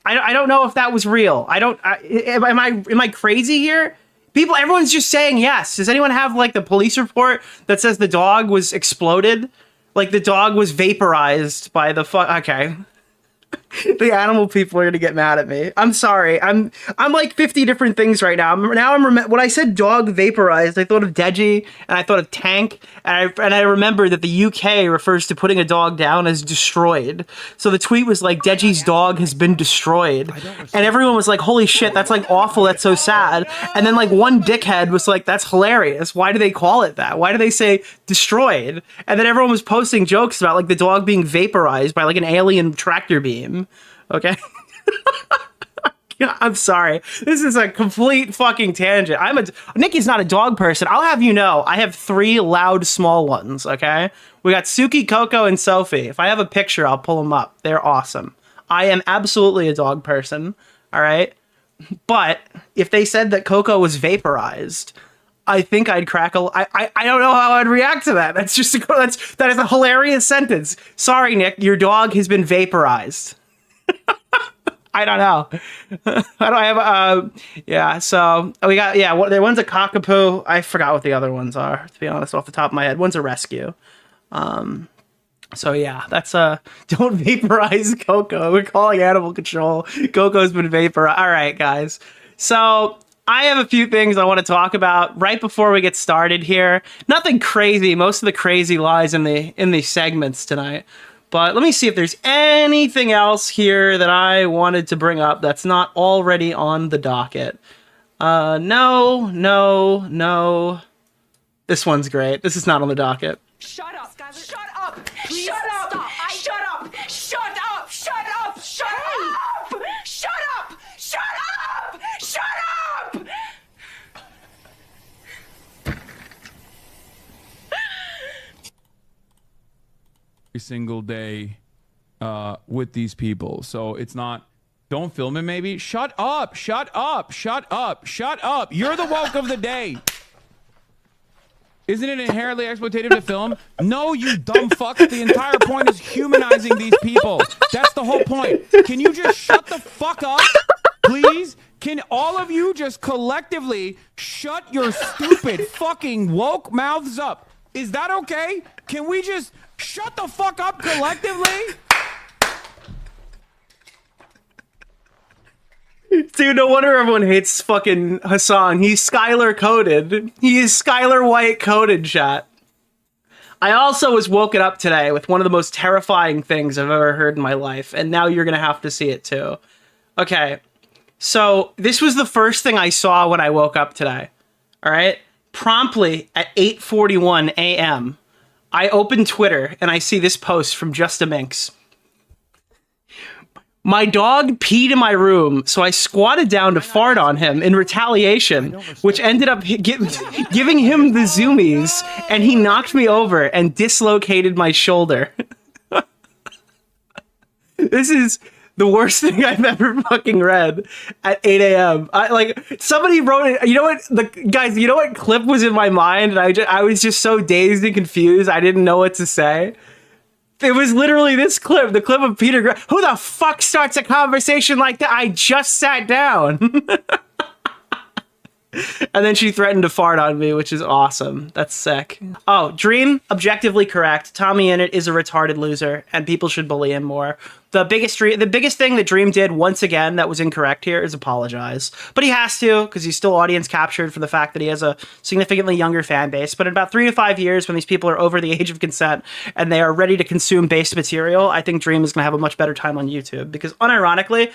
I don't know if that was real. Am I crazy here? Everyone's just saying yes. Does anyone have like the police report that says the dog was exploded? Like the dog was vaporized by the okay. The animal people are gonna get mad at me. I'm sorry. I'm like 50 different things right now. When I said dog vaporized, I thought of Deji and I thought of tank, and I remembered that the UK refers to putting a dog down as destroyed. So the tweet was like, Deji's dog has been destroyed, and everyone was like, holy shit, that's like awful. That's so sad. And then like one dickhead was like, that's hilarious. Why do they call it that? Why do they say destroyed? And then everyone was posting jokes about like the dog being vaporized by like an alien tractor beam. Okay. I'm sorry. This is a complete fucking tangent. Nikki's not a dog person. I'll have you know, I have 3 loud small ones, okay? We got Suki, Coco, and Sophie. If I have a picture, I'll pull them up. They're awesome. I am absolutely a dog person, all right? But if they said that Coco was vaporized, I think I'd crackle. I don't know how I'd react to that. That's just that is a hilarious sentence. Sorry, Nick, your dog has been vaporized. I don't know. Yeah, so we got, one's a cockapoo. I forgot what the other ones are, to be honest, off the top of my head. One's a rescue. So yeah, that's don't vaporize Coco. We're calling animal control. Coco's been vaporized. All right, guys. So I have a few things I want to talk about right before we get started here. Nothing crazy. Most of the crazy lies in the segments tonight. But let me see if there's anything else here that I wanted to bring up that's not already on the docket. No. This one's great. This is not on the docket. Shut up! Shut up! Please shut up! Stop. Shut up! Shut up! Shut up! Shut up! Shut up! Shut up! Shut up! Every single day with these people. So it's not, don't film it maybe. Shut up, shut up, shut up, shut up. You're the woke of the day. Isn't it inherently exploitative to film? No, you dumb fuck. The entire point is humanizing these people. That's the whole point. Can you just shut the fuck up, please? Can all of you just collectively shut your stupid fucking woke mouths up? Is that okay? Can we just shut the fuck up collectively? Dude, no wonder everyone hates fucking Hasan. He's Skylar coded. He is Skylar White coded, chat. I also was woken up today with one of the most terrifying things I've ever heard in my life, and now you're gonna have to see it too. Okay. So this was the first thing I saw when I woke up today. All right. Promptly at 8:41 a.m., I open Twitter and I see this post from Just a Minx. My dog peed in my room, so I squatted down to fart on him in retaliation, which ended up giving him the zoomies, and he knocked me over and dislocated my shoulder. This is the worst thing I've ever fucking read at 8 a.m. Somebody wrote it. You know what, guys? You know what clip was in my mind, and I was just so dazed and confused. I didn't know what to say. It was literally this clip, the clip of Peter. Who the fuck starts a conversation like that? I just sat down. And then she threatened to fart on me, which is awesome. That's sick. Oh, Dream, objectively correct. Tommy Innit is a retarded loser, and people should bully him more. The biggest thing that Dream did once again that was incorrect here is apologize. But he has to, because he's still audience captured for the fact that he has a significantly younger fan base. But in about 3 to 5 years, when these people are over the age of consent and they are ready to consume base material, I think Dream is going to have a much better time on YouTube. Because unironically,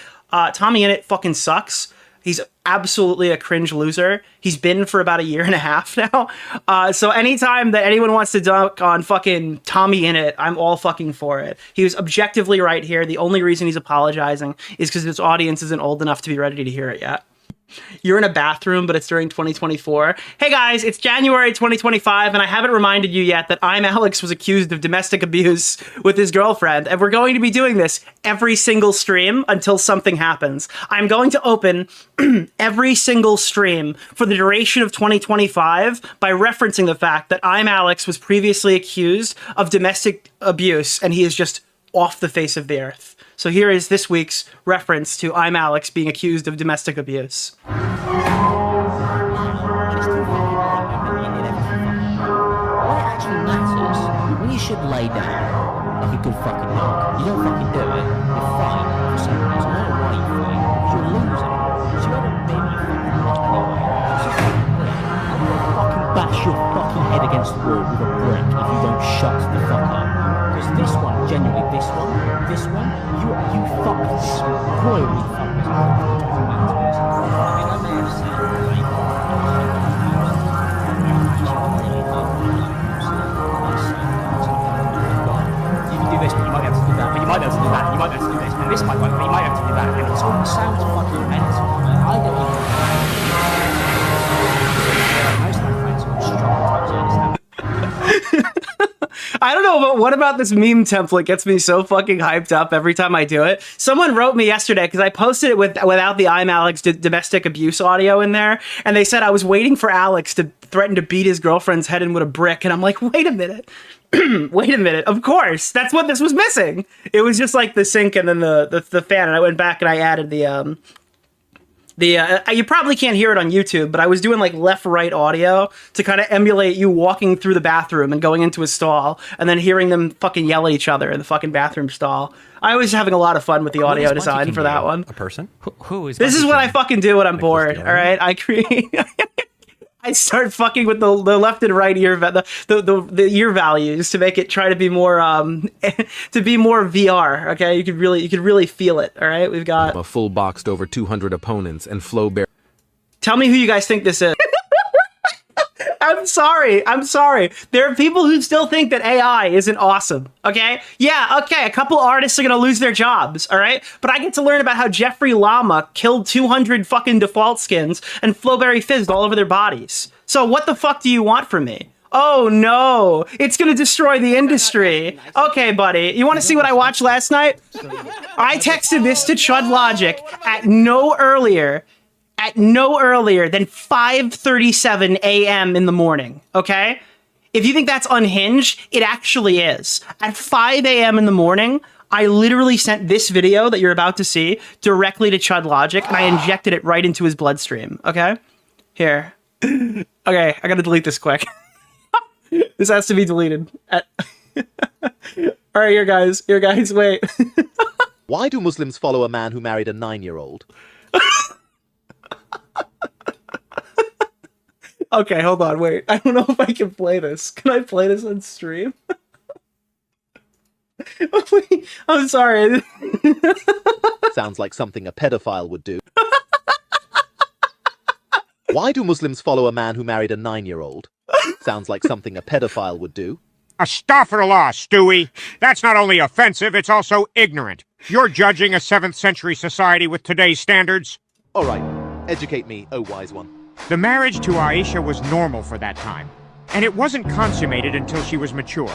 Tommy Innit fucking sucks. He's absolutely a cringe loser. He's been for about 1.5 years now. So anytime that anyone wants to dunk on fucking Tommy Innit, I'm all fucking for it. He was objectively right here. The only reason he's apologizing is because his audience isn't old enough to be ready to hear it yet. You're in a bathroom, but it's during 2024. Hey guys, it's January 2025, and I haven't reminded you yet that ImAllex was accused of domestic abuse with his girlfriend, and we're going to be doing this every single stream until something happens. I'm going to open every single stream for the duration of 2025 by referencing the fact that ImAllex was previously accused of domestic abuse, and he is just off the face of the earth. So here is this week's reference to ImAllex being accused of domestic abuse. When it actually matters, when you should lay down like a good fucking dog, you don't fucking do it, you're fine for some reason. I don't know why you're fine, because you're losing. So you haven't been fucking lost anyway. I'm gonna fucking bash your fucking head against the wall with a brick if you don't shut the fuck up. Because this one, genuinely, this one, you fucked this one, royally fucked this one. I mean, I may have said it, right? You can do this, but you might be able to do that, but you might be able to do that, you might be able to do this, and this might work, but you might be able to do that, and it's all sounds fucking mental. I don't know. Most of my friends are strong types, I understand. I don't know, but what about this meme template gets me so fucking hyped up every time I do it? Someone wrote me yesterday, because I posted it without the ImAllex domestic abuse audio in there, and they said I was waiting for Alex to threaten to beat his girlfriend's head in with a brick, and I'm like, wait a minute. Wait a minute. Of course. That's what this was missing. It was just like the sync and then the fan, and I went back and I added you probably can't hear it on YouTube, but I was doing like left-right audio to kind of emulate you walking through the bathroom and going into a stall and then hearing them fucking yell at each other in the fucking bathroom stall. I was having a lot of fun with the audio design for that one. A person? Who is This is what I fucking do when I'm bored, all right? I create... I start fucking with the left and right ear the ear values to make it try to be more VR. Okay, you could really feel it. All right, we've got a full boxed over 200 opponents and flow bear. Tell me who you guys think this is. I'm sorry. There are people who still think that AI isn't awesome, okay? Yeah, okay, a couple artists are gonna lose their jobs, all right? But I get to learn about how Jeffrey Llama killed 200 fucking default skins and Flowberry fizzed all over their bodies. So what the fuck do you want from me? Oh no, it's gonna destroy the industry. Okay, buddy, you wanna see what I watched last night? I texted this to Chud Logic at no earlier than 5:37 a.m. in the morning, okay? If you think that's unhinged, it actually is. At 5 a.m. in the morning, I literally sent this video that you're about to see directly to Chud Logic, and I injected it right into his bloodstream, okay? Here. Okay, I gotta delete this quick. This has to be deleted. Alright, here guys, wait. Why do Muslims follow a man who married a 9-year-old? Okay, hold on, wait. I don't know if I can play this. Can I play this on stream? I'm sorry. Sounds like something a pedophile would do. Why do Muslims follow a man who married a 9-year-old? Sounds like something a pedophile would do. Astaghfirullah, Stewie. That's not only offensive, it's also ignorant. You're judging a 7th century society with today's standards. All right, educate me, oh wise one. The marriage to Aisha was normal for that time, and it wasn't consummated until she was mature.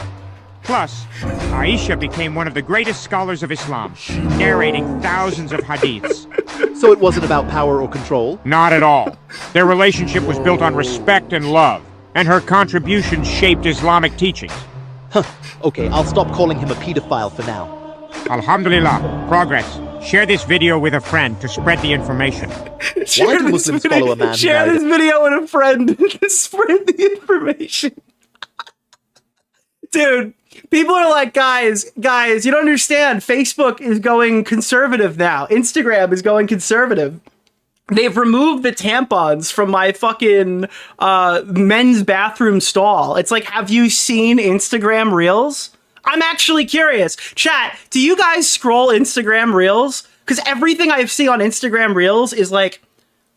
Plus, Aisha became one of the greatest scholars of Islam, narrating thousands of hadiths. So it wasn't about power or control? Not at all. Their relationship was built on respect and love, and her contributions shaped Islamic teachings. Okay, I'll stop calling him a pedophile for now. Alhamdulillah, progress. Share this video with a friend to spread the information. Why do Muslims follow a man who Share married this video with a friend to spread the information. Dude, people are like, guys, you don't understand. Facebook is going conservative now. Instagram is going conservative. They've removed the tampons from my fucking men's bathroom stall. It's like, have you seen Instagram Reels? I'm actually curious. Chat, do you guys scroll Instagram Reels? Because everything I've seen on Instagram Reels is like,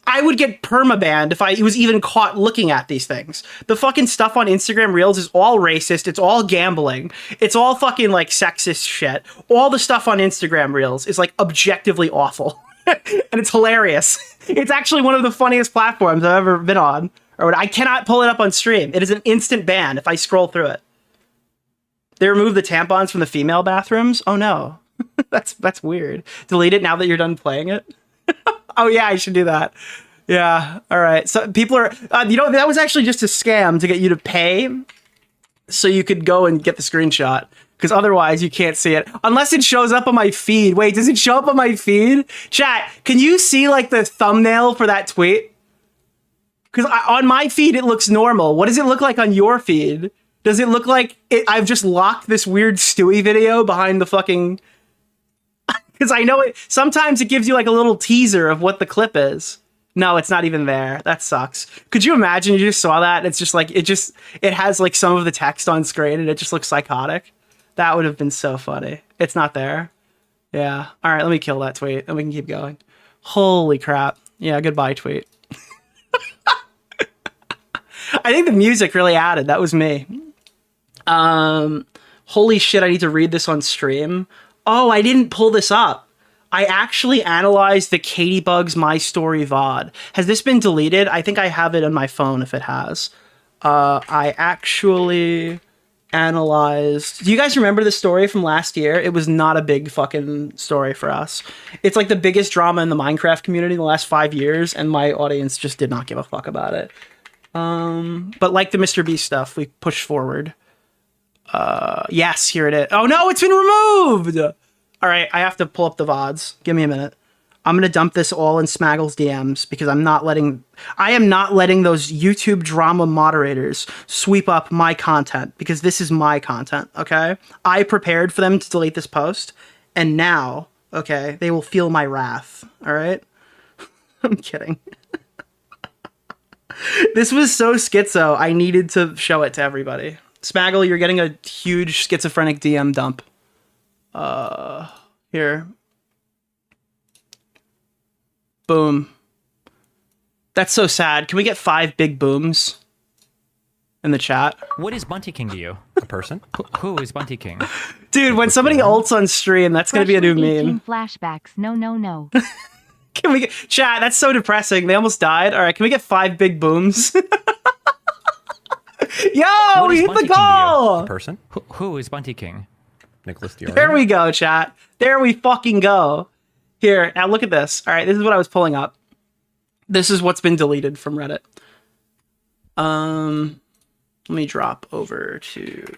I would get permabanned if I was even caught looking at these things. The fucking stuff on Instagram Reels is all racist. It's all gambling. It's all fucking like sexist shit. All the stuff on Instagram Reels is like objectively awful. And it's hilarious. It's actually one of the funniest platforms I've ever been on. Or I cannot pull it up on stream. It is an instant ban if I scroll through it. They removed the tampons from the female bathrooms? Oh no. That's weird. Delete it now that you're done playing it? Oh yeah, I should do that. Yeah, all right. So people are, that was actually just a scam to get you to pay so you could go and get the screenshot. Because otherwise you can't see it. Unless it shows up on my feed. Wait, does it show up on my feed? Chat, can you see like the thumbnail for that tweet? Because on my feed it looks normal. What does it look like on your feed? Does it look like I've just locked this weird Stewie video behind the fucking... Because I know it. Sometimes it gives you like a little teaser of what the clip is. No, it's not even there. That sucks. Could you imagine you just saw that? And it's just like, it has like some of the text on screen and it just looks psychotic. That would have been so funny. It's not there. Yeah. All right, let me kill that tweet and we can keep going. Holy crap. Yeah, goodbye tweet. I think the music really added. That was me. Holy shit, I need to read this on stream. Oh, I didn't pull this up. I actually analyzed the Katie Bugs My Story VOD. Has this been deleted? I think I have it on my phone if it has. I actually analyzed... Do you guys remember the story from last year? It was not a big fucking story for us. It's like the biggest drama in the Minecraft community in the last 5 years, and my audience just did not give a fuck about it. But like the Mr. Beast stuff, we pushed forward. Yes, here it is. Oh no, it's been removed! All right, I have to pull up the VODs. Give me a minute. I'm gonna dump this all in Smaggle's DMs because I am not letting those YouTube drama moderators sweep up my content because this is my content, okay? I prepared for them to delete this post, and now, okay, they will feel my wrath, all right? I'm kidding. This was so schizo, I needed to show it to everybody. Smaggle, you're getting a huge schizophrenic DM dump. Here. Boom. That's so sad. Can we get 5 big booms in the chat? What is Bunty King to you? A person? Who is Bunty King? Dude, when somebody ults on stream, that's going to be a new meme. Flashbacks. No. Can we get... Chat, that's so depressing. They almost died. All right, can we get 5 big booms? Yo, we hit the goal! A person? Who is Bunty King? Nicholas DeOrio. There we go, chat. There we fucking go. Here, now look at this. All right, this is what I was pulling up. This is what's been deleted from Reddit. Let me drop over to...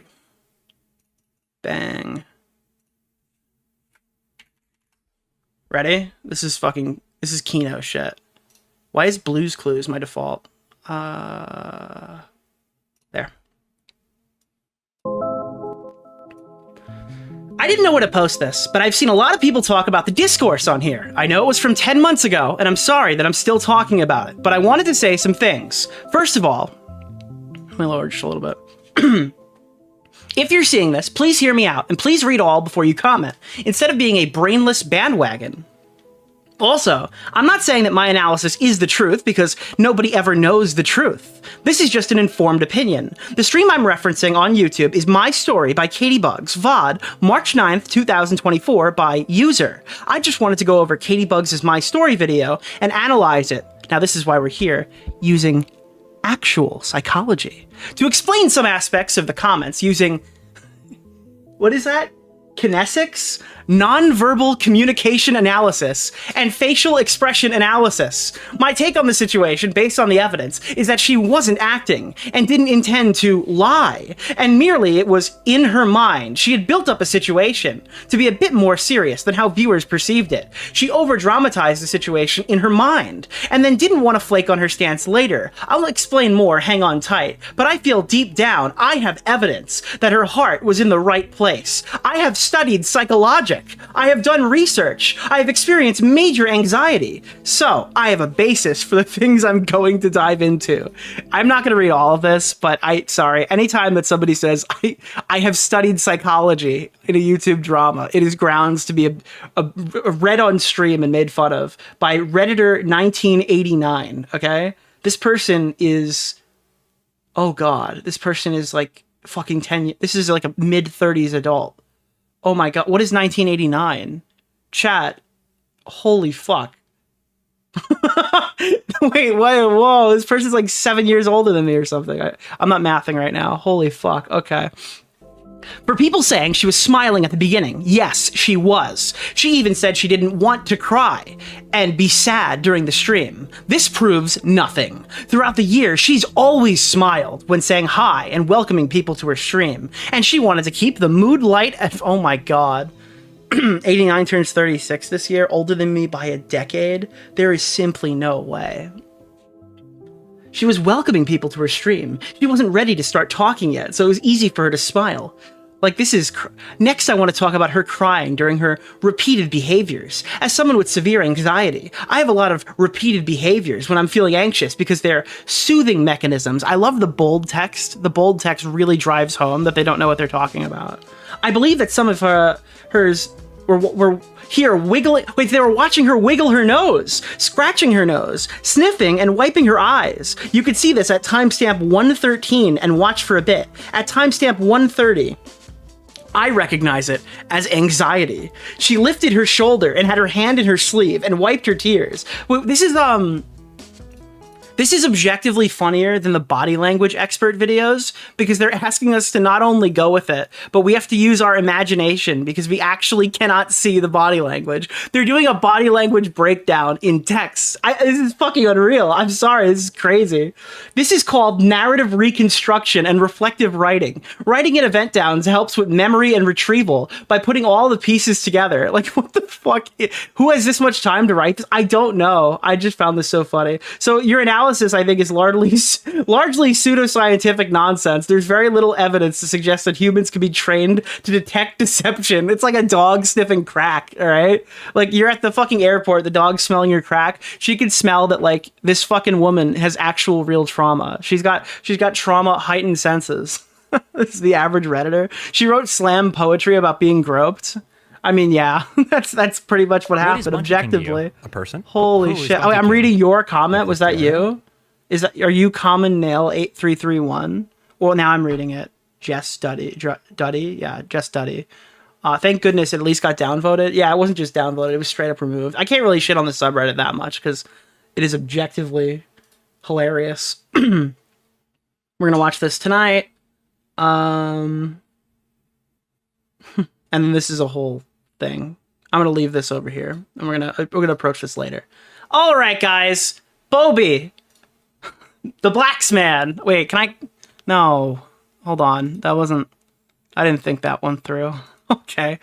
Bang. Ready? This is Kino shit. Why is Blue's Clues my default? There. I didn't know where to post this, but I've seen a lot of people talk about the discourse on here. I know it was from 10 months ago, and I'm sorry that I'm still talking about it, but I wanted to say some things. First of all, let me lower just a little bit. If you're seeing this, please hear me out, and please read all before you comment, instead of being a brainless bandwagon. Also, I'm not saying that my analysis is the truth, because nobody ever knows the truth. This is just an informed opinion. The stream I'm referencing on YouTube is My Story by Katie Bugs, VOD, March 9th, 2024 by User. I just wanted to go over Katie Bugs' My Story video and analyze it. Now this is why we're here, using actual psychology. To explain some aspects of the comments using... what is that? Kinesics, nonverbal communication analysis, and facial expression analysis. My take on the situation, based on the evidence, is that she wasn't acting and didn't intend to lie, and merely it was in her mind. She had built up a situation to be a bit more serious than how viewers perceived it. She over-dramatized the situation in her mind, and then didn't want to flake on her stance later. I'll explain more, hang on tight, but I feel deep down I have evidence that her heart was in the right place. I have studied psychologic. I have done research. I have experienced major anxiety. So, I have a basis for the things I'm going to dive into. I'm not going to read all of this, but sorry, anytime that somebody says, I have studied psychology in a YouTube drama, it is grounds to be read on stream and made fun of by Redditor 1989, okay? This person is, oh god, this person is like fucking 10, this is like a mid-30s adult. Oh my god, what is 1989? Chat, holy fuck. Wait, whoa, this person's like 7 years older than me or something. I'm not mathing right now. Holy fuck, okay. For people saying she was smiling at the beginning, yes, she was. She even said she didn't want to cry and be sad during the stream. This proves nothing. Throughout the year, she's always smiled when saying hi and welcoming people to her stream. And she wanted to keep the mood light at, oh my god. 89 turns 36 this year, older than me by a decade. There is simply no way. She was welcoming people to her stream. She wasn't ready to start talking yet, so it was easy for her to smile. Like, this is... Next, I want to talk about her crying during her repeated behaviors. As someone with severe anxiety, I have a lot of repeated behaviors when I'm feeling anxious because they're soothing mechanisms. I love the bold text. The bold text really drives home that they don't know what they're talking about. I believe that some of hers were here wiggling. Wait, they were watching her wiggle her nose, scratching her nose, sniffing, and wiping her eyes. You could see this at timestamp 113 and watch for a bit. At timestamp 130, I recognize it as anxiety. She lifted her shoulder and had her hand in her sleeve and wiped her tears. This is objectively funnier than the body language expert videos because they're asking us to not only go with it, but we have to use our imagination because we actually cannot see the body language. They're doing a body language breakdown in text. This is fucking unreal. I'm sorry, this is crazy. This is called narrative reconstruction and reflective writing. Writing in event downs helps with memory and retrieval by putting all the pieces together. Like, what the fuck? Who has this much time to write this? I don't know. I just found this so funny. So your analysis, I think, is largely pseudoscientific nonsense. There's very little evidence to suggest that humans can be trained to detect deception. It's like a dog sniffing crack, all right? Like, you're at the fucking airport, the dog's smelling your crack. She can smell that, like, this fucking woman has actual real trauma. She's got trauma heightened senses. This is the average Redditor. She wrote slam poetry about being groped. I mean, yeah, that's pretty much what happened objectively. A person? Holy shit. Oh, I'm reading your comment. Was that you? Are you Common Nail 8331? Well, now I'm reading it. Jess Duddy. Yeah, Jess Duddy. Thank goodness it at least got downvoted. Yeah, it wasn't just downvoted, it was straight up removed. I can't really shit on the subreddit that much because it is objectively hilarious. We're gonna watch this tonight. And then this is a whole thing. I'm gonna leave this over here, and we're gonna approach this later. All right, guys. Bobby, the Blacksman. Wait, can I? No, hold on. That wasn't. I didn't think that one through. Okay,